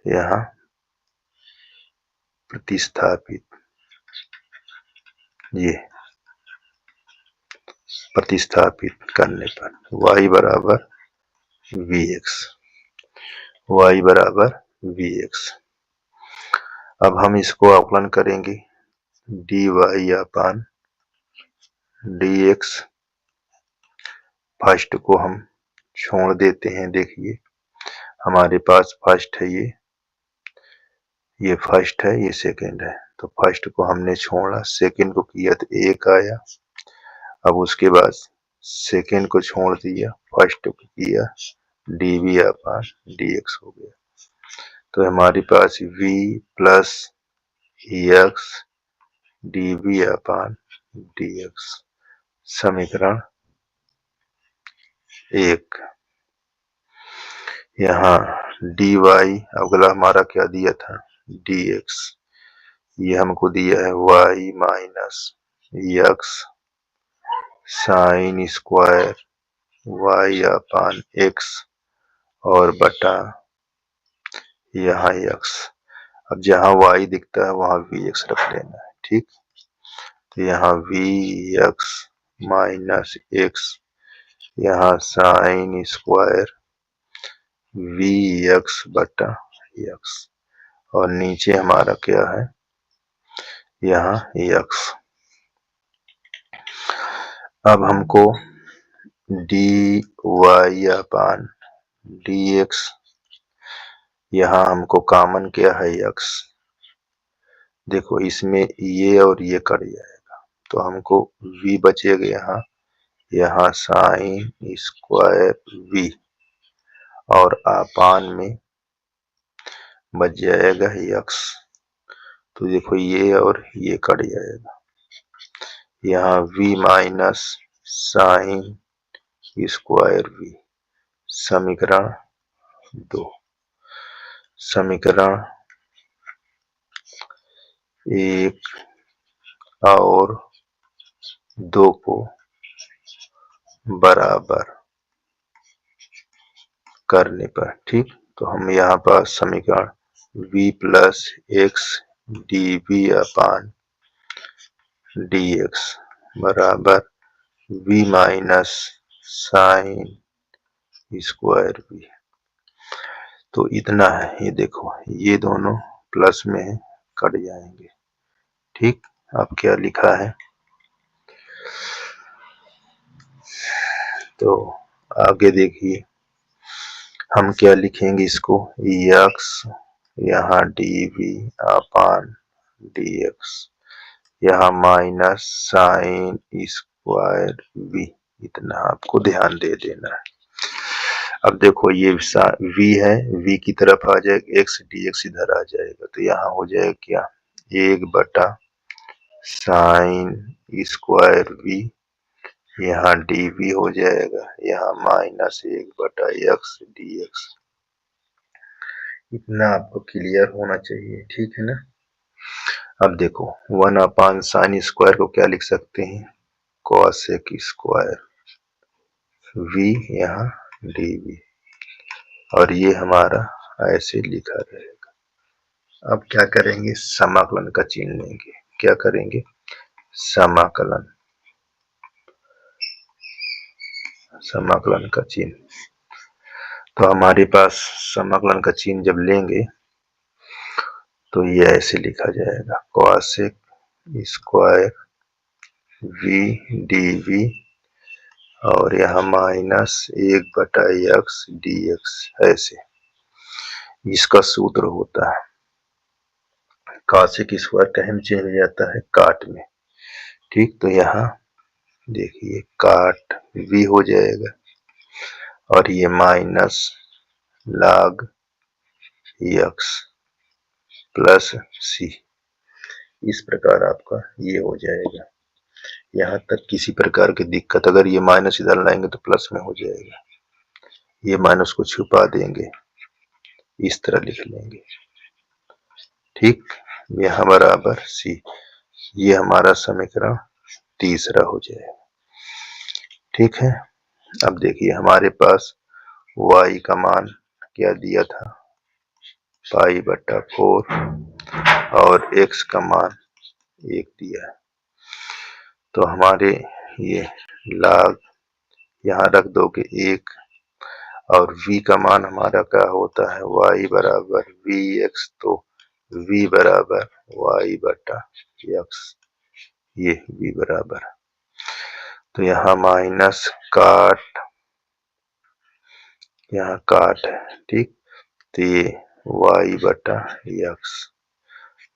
यहाँ प्रतिस्थापित, ये प्रतिस्थापित करने पर y बराबर वी एक्स, y बराबर वी एक्स। अब हम इसको अवकलन करेंगे, D y upon d x, first को हम छोड़ देते हैं, देखिए हमारे पास फर्स्ट है, ये फर्स्ट है, ये सेकंड है, तो फर्स्ट को हमने छोड़ा, सेकंड को किया तो एक आया, अब उसके बाद सेकंड को छोड़ दिया, फर्स्ट को किया, D V upon d x हो गया, तो हमारे पास v plus x D V upon d x, समीकरण 1। यहाँ डी वाई, अगला हमारा क्या दिया था, डी एक्स, ये हमको दिया है y minus x sine square y अपान एक्स और बटा यहाँ x, अब जहाँ y दिखता है वहाँ vx रख लेना है। ठीक, तो यहाँ vx माइनस एक्स, यहाँ साइन स्क्वायर vx बटा x, और नीचे हमारा क्या है, यहाँ x। अब हमको D y upon d x, यहाँ हमको कॉमन क्या है x, देखो इसमें ये और ये कट जाएगा, तो हमको v बचेगा यहाँ, यहाँ साइन स्क्वायर v, और अपान में बच जाएगा x, तो देखो ये और ये कट जाएगा, यहाँ v minus sine square v, समीकरण 2। समीकरण 1 और 2 को बराबर करने पर, ठीक, तो हम यहाँ पर समीकरण v plus x D V upon d x बराबर v minus sine square v, तो इतना है, ये देखो ये दोनों प्लस में कट जाएंगे। ठीक, अब क्या लिखा है, तो आगे देखिए हम क्या लिखेंगे, इसको एक्स यहाँ D V upon d x, यहाँ माइनस साइन स्क्वायर वी, इतना आपको ध्यान दे देना है। अब देखो ये v है, v की तरफ आ जाएगा x dx इधर आ जाएगा, तो यहाँ हो जाएगा क्या, 1/sin² v, यहाँ dv हो जाएगा, यहाँ -1/x dx। इतना आपको क्लियर होना चाहिए, ठीक है ना। अब देखो 1/sin² को क्या लिख सकते हैं, cos² v यहाँ dv, और ये हमारा ऐसे लिखा रहेगा। अब क्या करेंगे, समाकलन का चिन्ह लेंगे। क्या करेंगे, समाकलन, समाकलन का चिन्ह। तो हमारे पास समाकलन का चिन्ह जब लेंगे तो ये ऐसे लिखा जाएगा, cos² v dv, और यहाँ -1/x dx, ऐसे इसका सूत्र होता है। cos² का हम चेंज हो जाता है काट में, ठीक। तो यहाँ देखिए काट v हो जाएगा, और ये -log x प्लस c, इस प्रकार आपका ये हो जाएगा। यहाँ तक किसी प्रकार की दिक्कत, अगर ये माइनस इधर लाएंगे तो प्लस में हो जाएगा, ये माइनस को छुपा देंगे, इस तरह लिख लेंगे, ठीक। यहाँ बराबर c, ये हमारा समीकरण तीसरा हो जाएगा, ठीक है। अब देखिए हमारे पास y का मान क्या दिया था, π/4, और x का मान 1 दिया है। तो हमारे ये log यहाँ रख दोगे 1, और v का मान हमारा क्या होता है, y बराबर vx, तो v बराबर y/x, ये v बराबर, तो यहाँ माइनस काट, यहाँ काट है, ठीक। तो ये y/x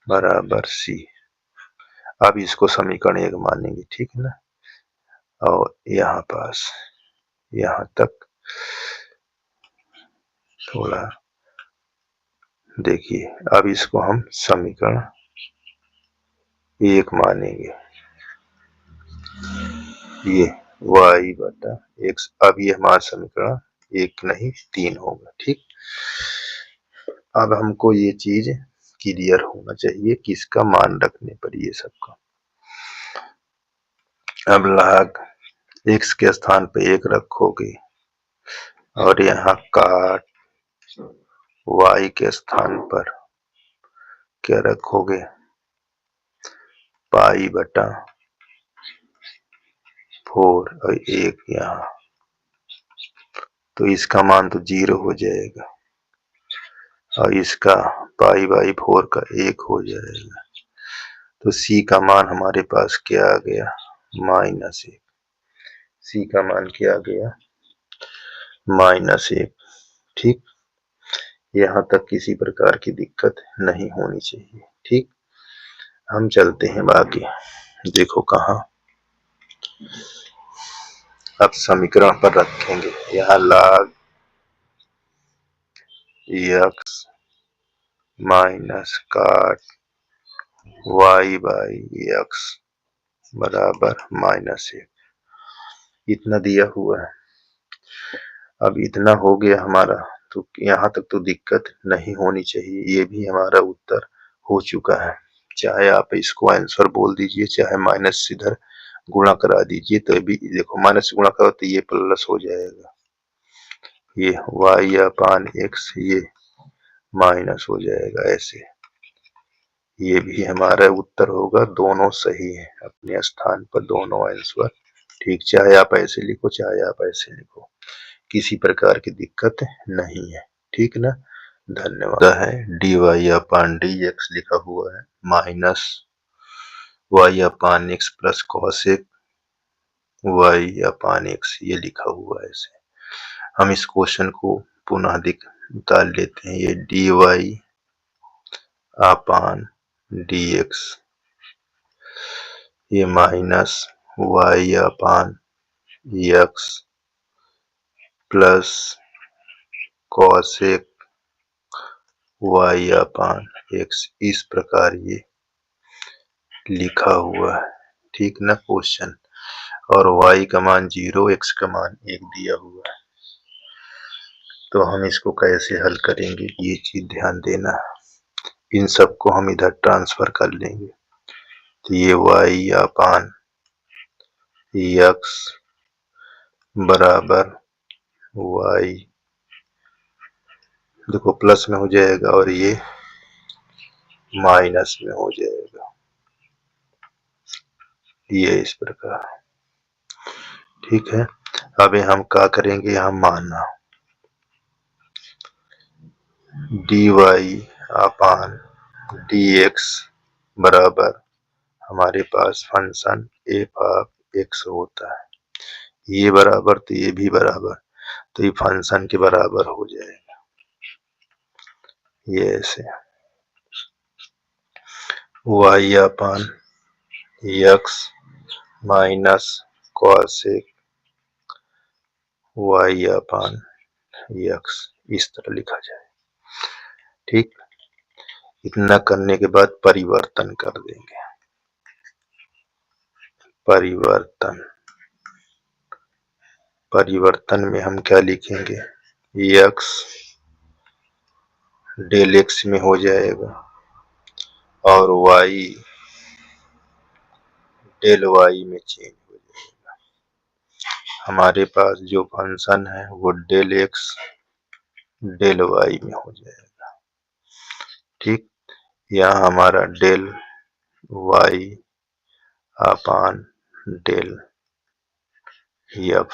बराबर c। अब इसको समीकरण 1 मानेंगे, ठीक है ना। और यहाँ पास यहाँ तक थोड़ा देखिए, अब इसको हम समीकरण 1 मानेंगे, ये y/x। अब ये हमारा समीकरण 1 नहीं 3 होगा, ठीक। अब हमको ये चीज क्लियर होना चाहिए कि इसका मान रखने पर ये सबका। अब log x के स्थान पे 1 रखोगे, और यहाँ काट y के स्थान पर क्या रखोगे, π/4, और 1 यहाँ, तो इसका मान तो 0 हो जाएगा, और इसका π/4 का 1 हो जाएगा। तो c का मान हमारे पास क्या आ गया, -1, c का मान क्या आ गया, -1, ठीक। यहाँ तक किसी प्रकार की दिक्कत नहीं होनी चाहिए, ठीक। हम चलते हैं बाकी, देखो कहाँ, अब समीकरण पर रखेंगे, यहाँ log x माइनस काट y/x बराबर -1, इतना दिया हुआ है। अब इतना हो गया हमारा, तो यहाँ तक तो दिक्कत नहीं होनी चाहिए, ये भी हमारा उत्तर हो चुका है। चाहे आप इसको आंसर बोल दीजिए, चाहे माइनस इधर गुणा करा दीजिए, तो भी देखो माइनस से गुणा करो तो ये प्लस हो जाएगा, ये y/x ये माइनस हो जाएगा, ऐसे ये भी हमारा उत्तर होगा। दोनों सही है अपने स्थान पर, दोनों आंसर ठीक, चाहे आप ऐसे लिखो चाहे आप ऐसे लिखो, किसी प्रकार की दिक्कत नहीं है, ठीक ना। धन्यवाद। है dy/dx लिखा हुआ है, -y/x प्लस cosec y/x, ये लिखा हुआ है ऐसे। हम इस क्वेश्चन को पुनः निकाल लेते हैं, ये dy/dx, ये -y/x प्लस कॉसेक y अपान x, इस प्रकार ये लिखा हुआ है। ठीक ना क्वेश्चन। और y का मान 0, x का मान 1 दिया हुआ है। तो हम इसको कैसे हल करेंगे ये चीज ध्यान देना। इन सबको हम इधर ट्रांसफर कर लेंगे। तो ये y अपान x बराबर y, देखो प्लस में हो जाएगा और ये माइनस में हो जाएगा, ये इस प्रकार। ठीक है। अब हम क्या करेंगे, यहाँ मानना dy अपान dx बराबर हमारे पास फंक्शन f ऑफ x होता है। ये बराबर तो ये भी बराबर, तो ये फंक्शन के बराबर हो जाएगा। ये ऐसे y अपान x माइनस कॉसेक y अपान x, इस तरह लिखा जाए। ठीक। इतना करने के बाद परिवर्तन कर देंगे। परिवर्तन में हम क्या लिखेंगे, x डेल x में हो जाएगा और y डेल y में चेंज हो जाएगा। हमारे पास जो फंक्शन है वो डेल x डेल y में हो जाएगा। ठीक। यहाँ हमारा del y upon del x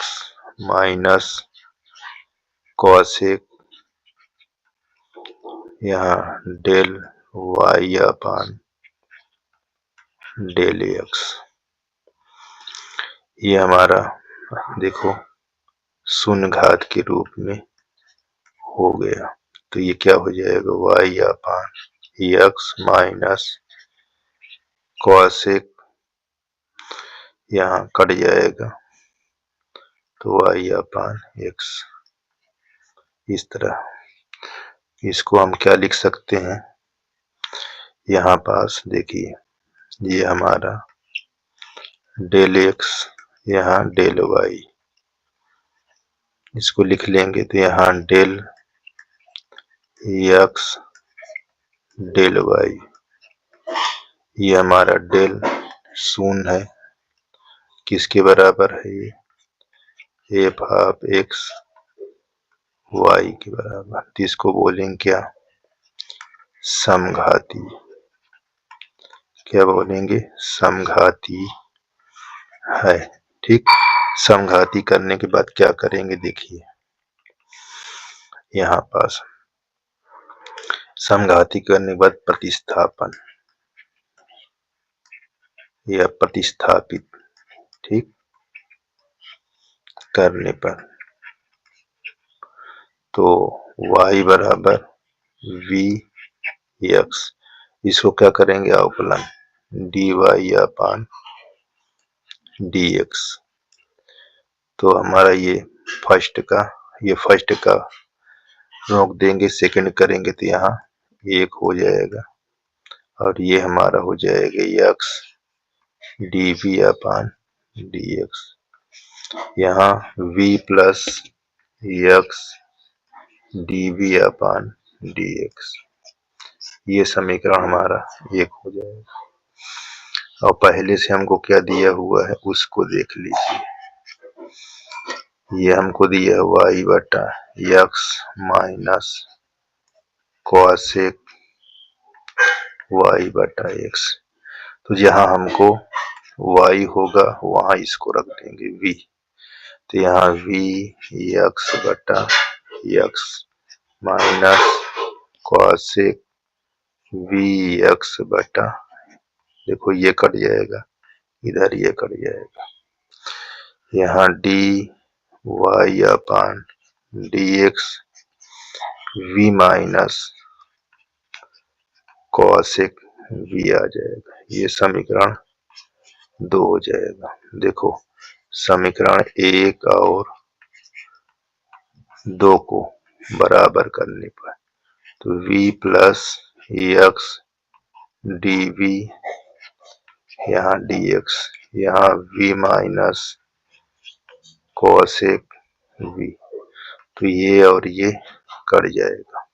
minus cosec, यहाँ del y upon del x, ये हमारा देखो शून्य घात के रूप में हो गया। तो ये क्या हो जाएगा, y अपान x माइनस कॉसेक, यहाँ कट जाएगा तो y अपान x। इस तरह इसको हम क्या लिख सकते हैं, यहाँ पास देखिए ये हमारा डेल x, यहाँ डेल y, इसको लिख लेंगे तो यहाँ डेल x डेल y, ये हमारा डेल शून्य है, किसके बराबर है, ये f ऑफ x y के बराबर। तो इसको बोलेंगे क्या, समघाती। क्या बोलेंगे, समघाती है। ठीक। समघाती करने के बाद क्या करेंगे, देखिए यहाँ पास समघाती करने के बाद प्रतिस्थापन या प्रतिस्थापित, ठीक, करने पर तो y बराबर vx, इसको क्या करेंगे, अवकलन dy अपान dx। तो हमारा ये फर्स्ट का रोक देंगे, सेकंड करेंगे तो यहाँ 1 हो जाएगा और ये हमारा हो जाएगा x dv अपान dx, यहाँ v प्लस x dv अपान dx, ये समीकरण हमारा 1 हो जाएगा। और पहले से हमको क्या दिया हुआ है उसको देख लीजिए। ये हमको दिया है y बटा x माइनस कॉसेक y बटा x। तो जहाँ हमको y होगा वहां इसको रख देंगे v, तो यहाँ v x बटा x माइनस कॉसेक vx बटा, देखो ये कट जाएगा, इधर ये कट जाएगा, यहाँ dy अपान dx v minus cosec v आ जाएगा। ये समीकरण 2 हो जाएगा। देखो समीकरण 1 और 2 को बराबर करने पर, तो v प्लस एक्स dv, यहाँ dx, यहाँ v माइनस कोसेक v, तो ये और ये कट जाएगा।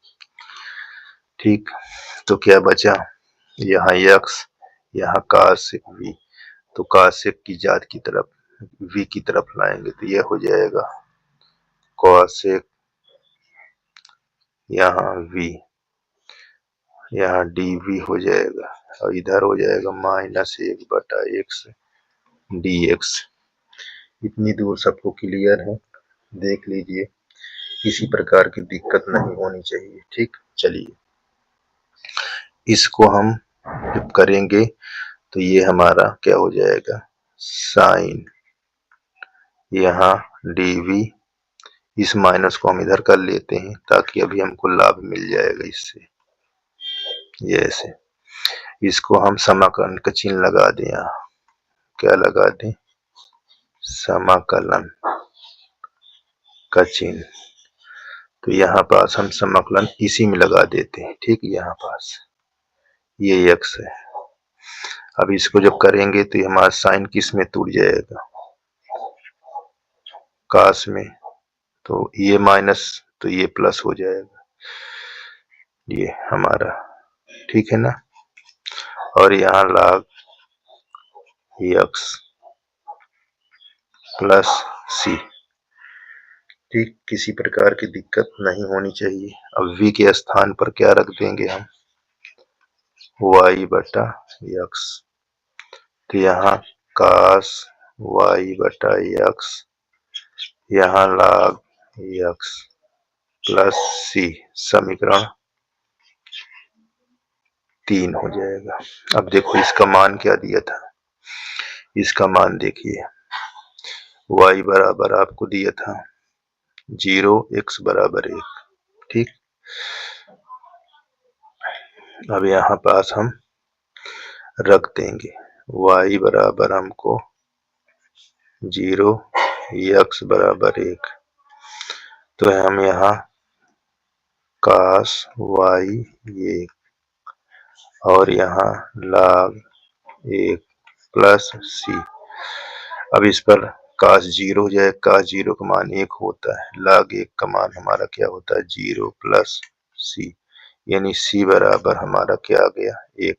ठीक, तो क्या बचा, यहाँ x, यहाँ कासेक v, तो कासेक की जात की तरफ v की तरफ लाएंगे तो ये हो जाएगा कोसेक, यहाँ v, यहाँ dv हो जाएगा और इधर हो जाएगा -1/x dx। इतनी दूर सबको क्लियर है, देख लीजिए, किसी प्रकार की दिक्कत नहीं होनी चाहिए। ठीक, चलिए इसको हम जब करेंगे तो ये हमारा क्या हो जाएगा, साइन, यहाँ dv, इस माइनस को हम इधर कर लेते हैं ताकि अभी हमको लाभ मिल जाएगा इससे, ये ऐसे। इसको हम समाकलन का चिन्ह लगा दें, यहाँ क्या लगा दें, समाकलन का चिन्ह, तो यहाँ पास हम समाकलन इसी में लगा देते हैं। ठीक, यहाँ पास ये x है। अब इसको जब करेंगे तो हमारा साइन किस में टूट जाएगा, कास में, तो ये माइनस तो ये प्लस हो जाएगा, ये हमारा, ठीक है ना। और यहाँ log x प्लस c। ठीक, किसी प्रकार की दिक्कत नहीं होनी चाहिए। अब v के स्थान पर क्या रख देंगे हम, y/x, तो यहाँ cos y/x, यहाँ log x प्लस c, समीकरण 3 हो जाएगा। अब देखो इसका मान क्या दिया था, इसका मान देखिए, y बराबर आपको दिया था 0, x बराबर 1। ठीक, अब यहाँ पास हम रख देंगे y बराबर हमको 0, x बराबर 1, तो हम यहाँ cos y 1 और यहाँ log 1 प्लस c। अब इस पर cos 0 हो जाए, cos 0 का मान 1 होता है, log 1 का मान हमारा क्या होता है, 0 प्लस c, यानी c बराबर हमारा क्या आ गया, 1।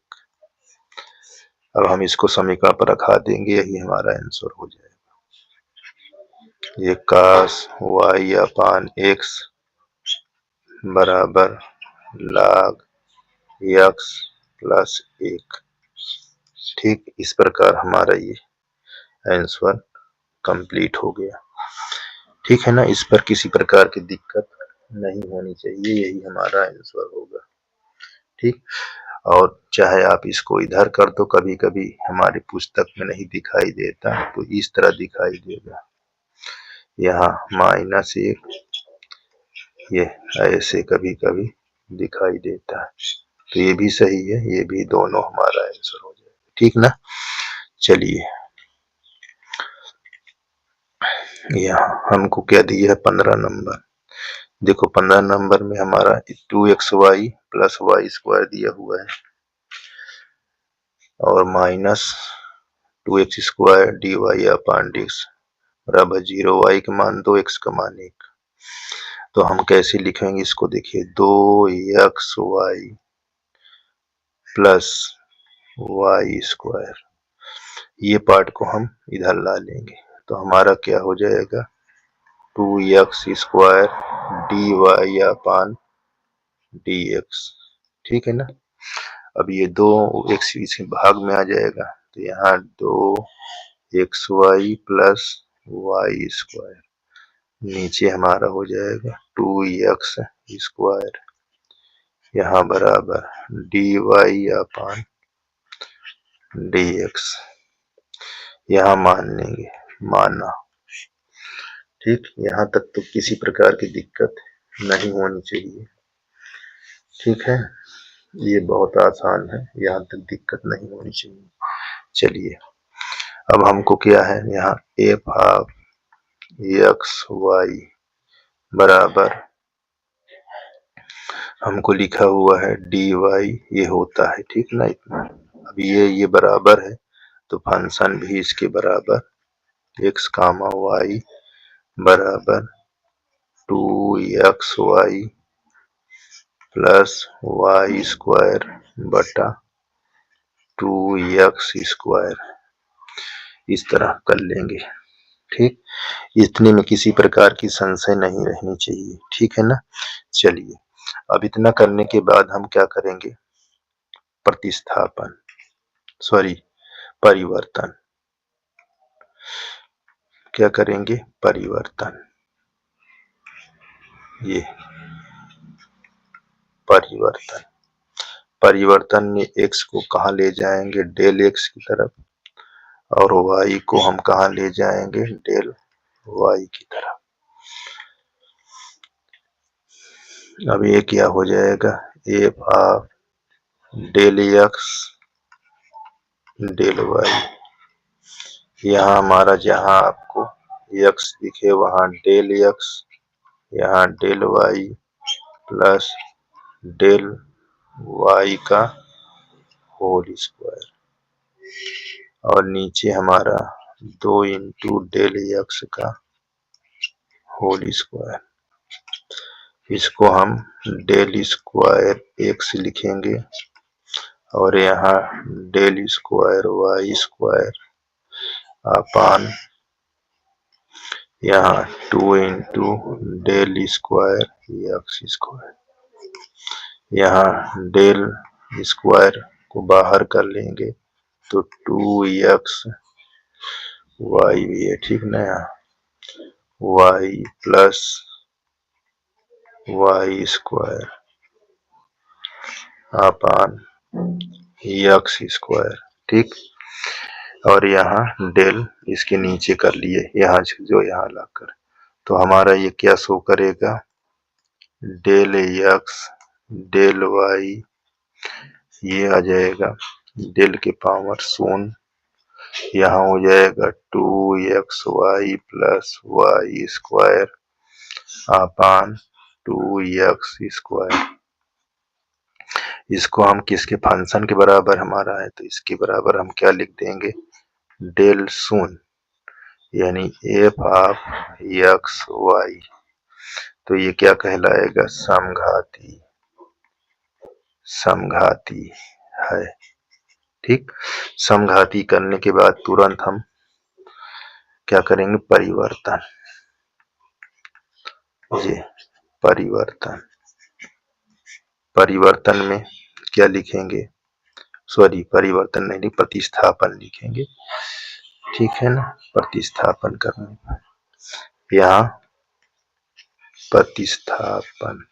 अब हम इसको समीकरण पर रखा देंगे, यही हमारा आंसर हो जाएगा। ये cos y/x बराबर log x प्लस 1। ठीक, इस प्रकार हमारा ये आंसर कंप्लीट हो गया। ठीक है ना, इस पर किसी प्रकार की दिक्कत नहीं होनी चाहिए, यही हमारा आंसर होगा। ठीक, और चाहे आप इसको इधर कर दो, कभी कभी हमारी पुस्तक में नहीं दिखाई देता तो इस तरह दिखाई देगा, यहाँ -1, ये ऐसे कभी कभी दिखाई देता है, तो ये भी सही है, ये भी, दोनों हमारा आंसर हो जाएगा। ठीक ना, चलिए यहाँ हमको क्या दिया है, 15 नंबर। देखो 15 नंबर में हमारा 2xy प्लस y² दिया हुआ है और माइनस 2x² dy/dx बराबर 0, y का मान 2, x का मान 1। तो हम कैसे लिखेंगे इसको, देखिए 2xy प्लस y², ये पार्ट को हम इधर ला लेंगे, तो हमारा क्या हो जाएगा, 2x² dy/dx। ठीक है ना। अब ये 2x इस भाग में आ जाएगा, तो यहाँ 2xy प्लस y², नीचे हमारा हो जाएगा 2x², यहाँ बराबर dy/dx, यहाँ मान लेंगे, माना। ठीक, यहाँ तक तो किसी प्रकार की दिक्कत नहीं होनी चाहिए। ठीक है, ये बहुत आसान है, यहाँ तक दिक्कत नहीं होनी चाहिए। चलिए अब हमको क्या है, यहाँ f(x, y) बराबर हमको लिखा हुआ है dy ये होता है, ठीक ना इतना। अब ये बराबर है तो फंक्शन भी इसके बराबर x, y बराबर 2xy प्लस y स्क्वायर बटा 2x स्क्वायर इस तरह कर लेंगे, ठीक। इतने में किसी प्रकार की संशय नहीं रहनी चाहिए, ठीक है ना। चलिए अब इतना करने के बाद हम क्या करेंगे, प्रतिस्थापन, सॉरी परिवर्तन, क्या करेंगे, परिवर्तन। ये परिवर्तन, परिवर्तन में x को कहाँ ले जाएंगे, डेल x की तरफ, और y को हम कहाँ ले जाएंगे, डेल y की तरफ। अब ये क्या हो जाएगा, f of del x del y। यहाँ हमारा जहाँ आपको x दिखे वहाँ डेल x, यहाँ del y plus del y का होल स्क्वायर, और नीचे हमारा 2 इंटू डेल x का होल स्क्वायर। इसको हम डेल स्क्वायर x लिखेंगे और यहाँ del square y square upon यहाँ 2 into del square x square. यहाँ डेल स्क्वायर को बाहर कर लेंगे तो 2x y भी है, ठीक ना, यहाँ y प्लस y स्क्वायर अपान x स्क्वायर, ठीक। और यहाँ डेल इसके नीचे कर लिए, यहाँ जो यहाँ लाकर, तो हमारा ये क्या शो करेगा, डेल x डेल y, ये आ जाएगा डेल के पावर 0, यहाँ हो जाएगा 2xy plus y square upon 2x square. इसको हम किसके फंक्शन के बराबर हमारा है, तो इसके बराबर हम क्या लिख देंगे, डेल 0 यानी एफ ऑफ एक्स वाई। तो ये क्या कहलाएगा, समघाती, समघाती है, ठीक। समघाती करने के बाद तुरंत हम क्या करेंगे, परिवर्तन, ये परिवर्तन, परिवर्तन में क्या लिखेंगे, सॉरी परिवर्तन नहीं, प्रतिस्थापन लिखेंगे, ठीक है ना। प्रतिस्थापन करने पर यहाँ प्रतिस्थापन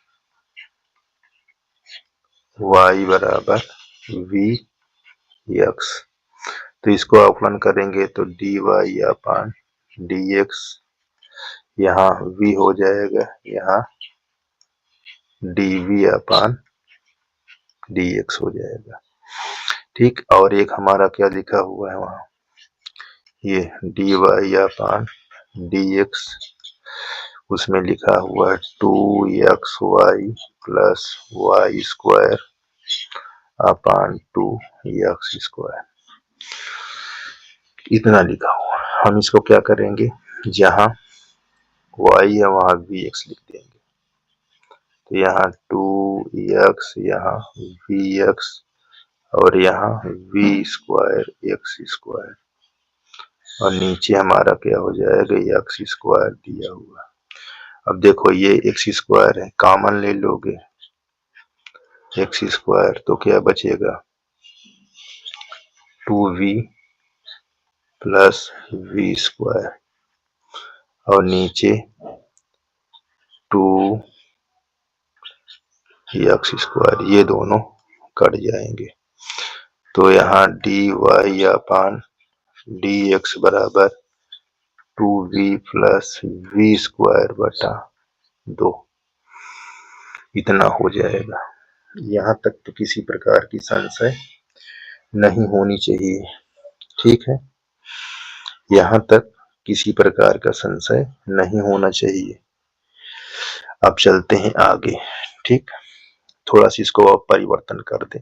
y बराबर वी एक्स, तो इसको अवकलन करेंगे तो D y upon d x, यहाँ v हो जाएगा, यहाँ D V upon d x हो जाएगा, ठीक। और एक हमारा क्या लिखा हुआ है वहाँ, ये d y upon d x, उसमें लिखा हुआ है 2xy plus Y square upon 2x square, इतना लिखा हुआ। हम इसको क्या करेंगे, जहाँ y है वहाँ vx लिख देंगे, तो यहाँ 2x, यहाँ vx और यहाँ v स्क्वायर x स्क्वायर, और नीचे हमारा क्या हो जाएगा, x स्क्वायर दिया हुआ। अब देखो ये x स्क्वायर है, कॉमन ले लोगे x स्क्वायर, तो क्या बचेगा 2v प्लस v स्क्वायर, और नीचे 2x स्क्वायर, ये दोनों कट जाएंगे, तो यहाँ D y upon d x बराबर 2v प्लस v स्क्वायर बटा 2, इतना हो जाएगा। यहाँ तक तो किसी प्रकार की संशय नहीं होनी चाहिए, ठीक है, यहाँ तक किसी प्रकार का संशय नहीं होना चाहिए। अब चलते हैं आगे, ठीक। थोड़ा सा इसको और परिवर्तन कर दें,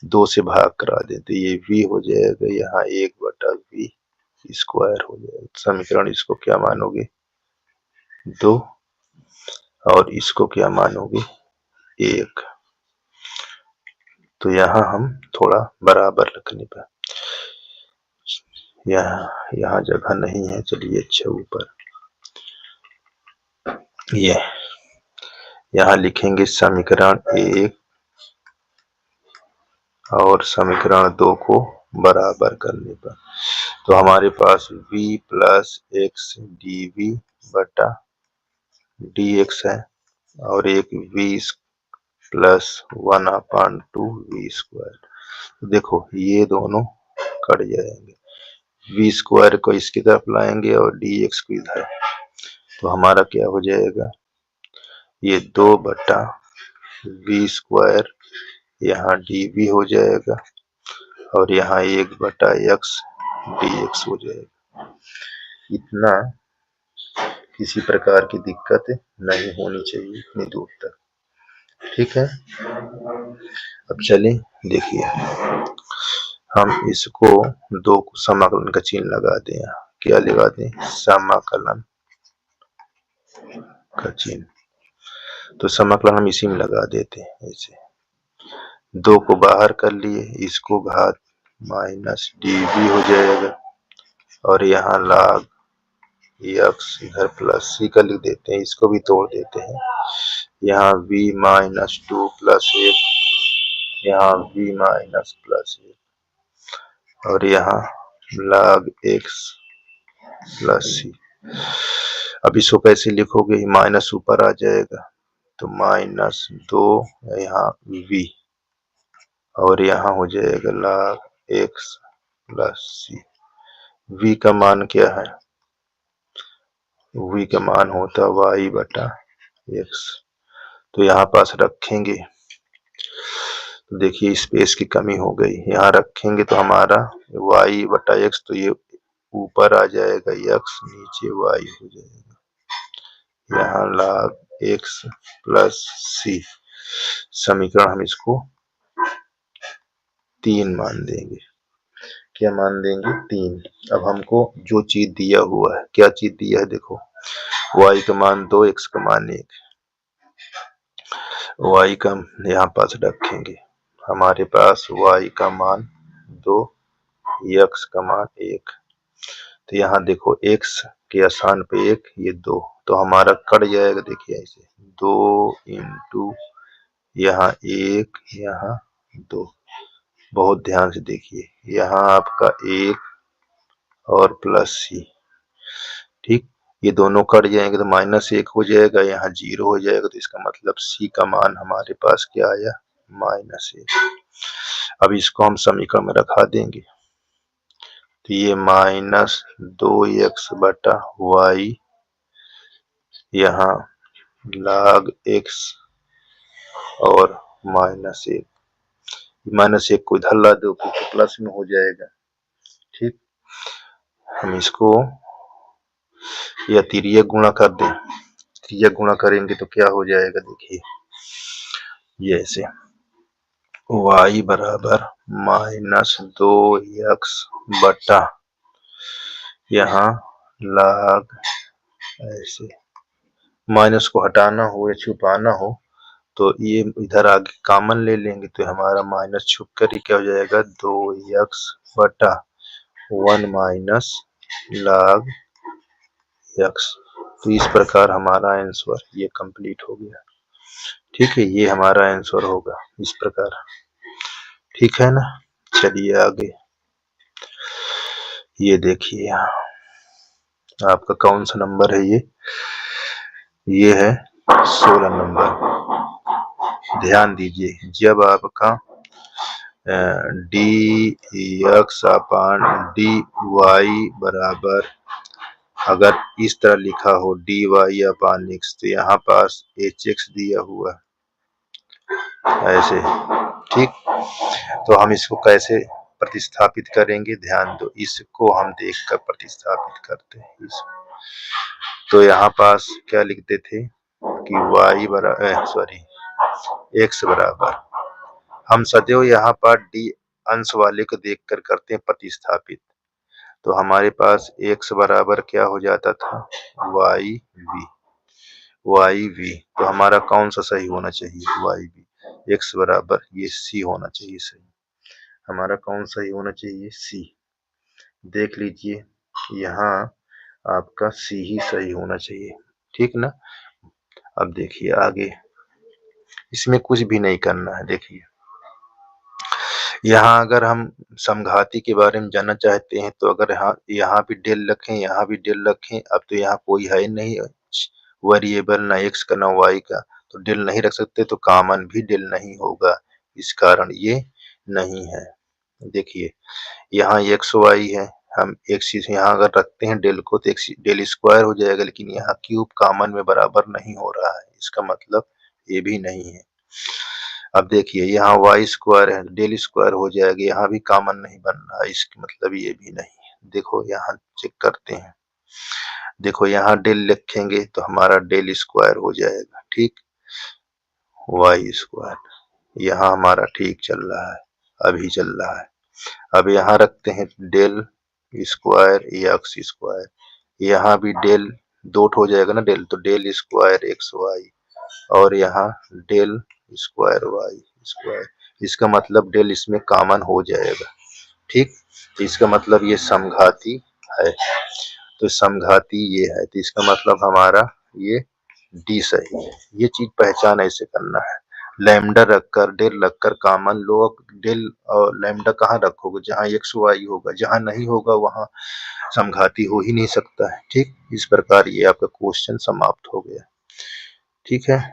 2 से भाग करा दें तो ये v हो जाएगा, यहाँ 1/v स्क्वायर हो जाएगा। समीकरण इसको क्या मानोगे 2 और इसको क्या मानोगे 1। तो यहाँ हम थोड़ा बराबर रखने पर, यहाँ जगह नहीं है, चलिए अच्छा ऊपर ये यहाँ लिखेंगे समीकरण 1 और समीकरण 2 को बराबर करने पर, तो हमारे पास v प्लस एक्स डी बटा dx है और एक v प्लस 1/2v स्क्वायर। देखो ये दोनों कट जाएंगे, v स्क्वायर को इसकी तरफ लाएंगे और dx को इधर, तो हमारा क्या हो जाएगा ये 2/v स्क्वायर, यहाँ dv हो जाएगा और यहाँ 1/x dx हो जाएगा। इतना किसी प्रकार की दिक्कत नहीं होनी चाहिए इतनी दूर तक, ठीक है। अब चलें देखिए, हम इसको 2 को समाकलन का चिन्ह लगा दें, क्या लगा दें समाकलन का चिन्ह, तो समाकलन हम इसी में लगा देते हैं। ऐसे 2 को बाहर कर लिए, इसको घात माइनस dv हो जाएगा और यहाँ log x इधर प्लस c का लिख देते हैं, इसको भी तोड़ देते हैं, यहाँ v माइनस 2 प्लस 1, यहाँ v माइनस प्लस 1 और यहाँ log x प्लस c। अब इसको कैसे लिखोगे, माइनस ऊपर आ जाएगा तो -2 यहाँ v और यहाँ हो जाएगा log x plus c। v का मान क्या है, v का मान होता y/x, तो यहाँ पास रखेंगे, तो देखिए स्पेस की कमी हो गई, यहाँ रखेंगे तो हमारा y/x, तो ये ऊपर आ जाएगा x, नीचे y हो जाएगा, यहाँ log x प्लस c। समीकरण हम इसको 3 मान देंगे, क्या मान देंगे 3। अब हमको जो चीज दिया हुआ है, क्या चीज दिया है देखो, y का मान 2, x का मान 1, y का यहाँ पास रखेंगे, हमारे पास y का मान 2, x का मान 1, तो यहाँ देखो x के स्थान पे 1, ये 2, तो हमारा कट जाएगा, देखिए ऐसे 2 इंटू यहाँ 1 यहाँ 2, बहुत ध्यान से देखिए, यहाँ आपका 1 और प्लस c, ठीक, ये दोनों कट जाएंगे तो -1 हो जाएगा, यहाँ 0 हो जाएगा, तो इसका मतलब c का मान हमारे पास क्या आया -1। अब इसको हम समीकरण में रखा देंगे, तो ये -2x/y, यहाँ log x और -1, -1 को इधर ला दो तो प्लस में हो जाएगा, ठीक। हम इसको या तिर्यक गुणा कर दें, तिर्यक गुणा करेंगे तो क्या हो जाएगा, देखिए ये ऐसे y बराबर -2x बटा, यहाँ log, ऐसे माइनस को हटाना हो या छुपाना हो तो ये इधर आगे कॉमन ले लेंगे, तो हमारा माइनस छुप कर ही क्या हो जाएगा 2x बटा 1 माइनस log x। तो इस प्रकार हमारा आंसर ये कंप्लीट हो गया, ठीक है, ये हमारा आंसर होगा इस प्रकार, ठीक है ना। चलिए आगे, ये देखिए आपका कौन सा नंबर है, ये है 16 नंबर। ध्यान दीजिए, जब आपका dx/dy बराबर अगर इस तरह लिखा हो dy/x, तो यहाँ पास hx दिया हुआ ऐसे, ठीक, तो हम इसको कैसे प्रतिस्थापित करेंगे, ध्यान दो, इसको हम देखकर प्रतिस्थापित करते हैं इसको। तो यहाँ पास क्या लिखते थे कि y बराबर, सॉरी x बराबर, हम सदैव यहाँ पर d अंश वाले को देखकर करते हैं प्रतिस्थापित, तो हमारे पास x बराबर क्या हो जाता था, yv, तो हमारा कौन सा सही होना चाहिए, yv, x बराबर ये c होना चाहिए सही, हमारा कौन सही होना चाहिए, c। देख लीजिए यहाँ आपका c ही सही होना चाहिए, ठीक ना। अब देखिए आगे, इसमें कुछ भी नहीं करना है। देखिए यहाँ अगर हम समघाती के बारे में जानना चाहते हैं तो अगर यहाँ भी डेल रखें, यहाँ भी डेल रखें, अब तो यहाँ कोई है नहीं वेरिएबल, ना x का ना y का, तो डेल नहीं रख सकते, तो कॉमन भी डेल नहीं होगा, इस कारण ये नहीं है। देखिए यहाँ x y है, हम एक चीज यहाँ अगर रखते हैं डेल को तो डेल स्क्वायर हो जाएगा, लेकिन यहाँ क्यूब कॉमन में बराबर नहीं हो रहा है, इसका मतलब ये भी नहीं है। अब देखिए यहाँ वाई स्क्वायर है, डेल स्क्वायर हो जाएगा, यहाँ भी कॉमन नहीं बन रहा है, इसका मतलब ये भी नहीं है। देखो यहाँ चेक करते हैं, देखो यहाँ डेल लिखेंगे तो हमारा डेल स्क्वायर हो जाएगा, ठीक, वाई स्क्वायर, यहाँ हमारा ठीक चल रहा है, अभी चल रहा है। अब यहाँ रखते हैं डेल स्क्वायर एक्स स्क्वायर, यहाँ भी डेल डॉट हो जाएगा ना डेल, तो डेल स्क्वायर एक्स वाई, और यहाँ डेल स्क्वायर वाई स्क्वायर, इसका मतलब डेल इसमें कॉमन हो जाएगा, ठीक। तो इसका मतलब ये समघाती है, तो समघाती ये है, तो इसका मतलब हमारा ये डी सही है। ये चीज पहचान ऐसे करना है, लैम्डा रखकर डेल रखकर कॉमन लो, डेल और लैम्डा कहाँ रखोगे, जहाँ एक्स वाई होगा, जहाँ नहीं होगा वहां समघाती हो ही नहीं सकता है, ठीक। इस प्रकार ये आपका क्वेश्चन समाप्त हो गया, ठीक है।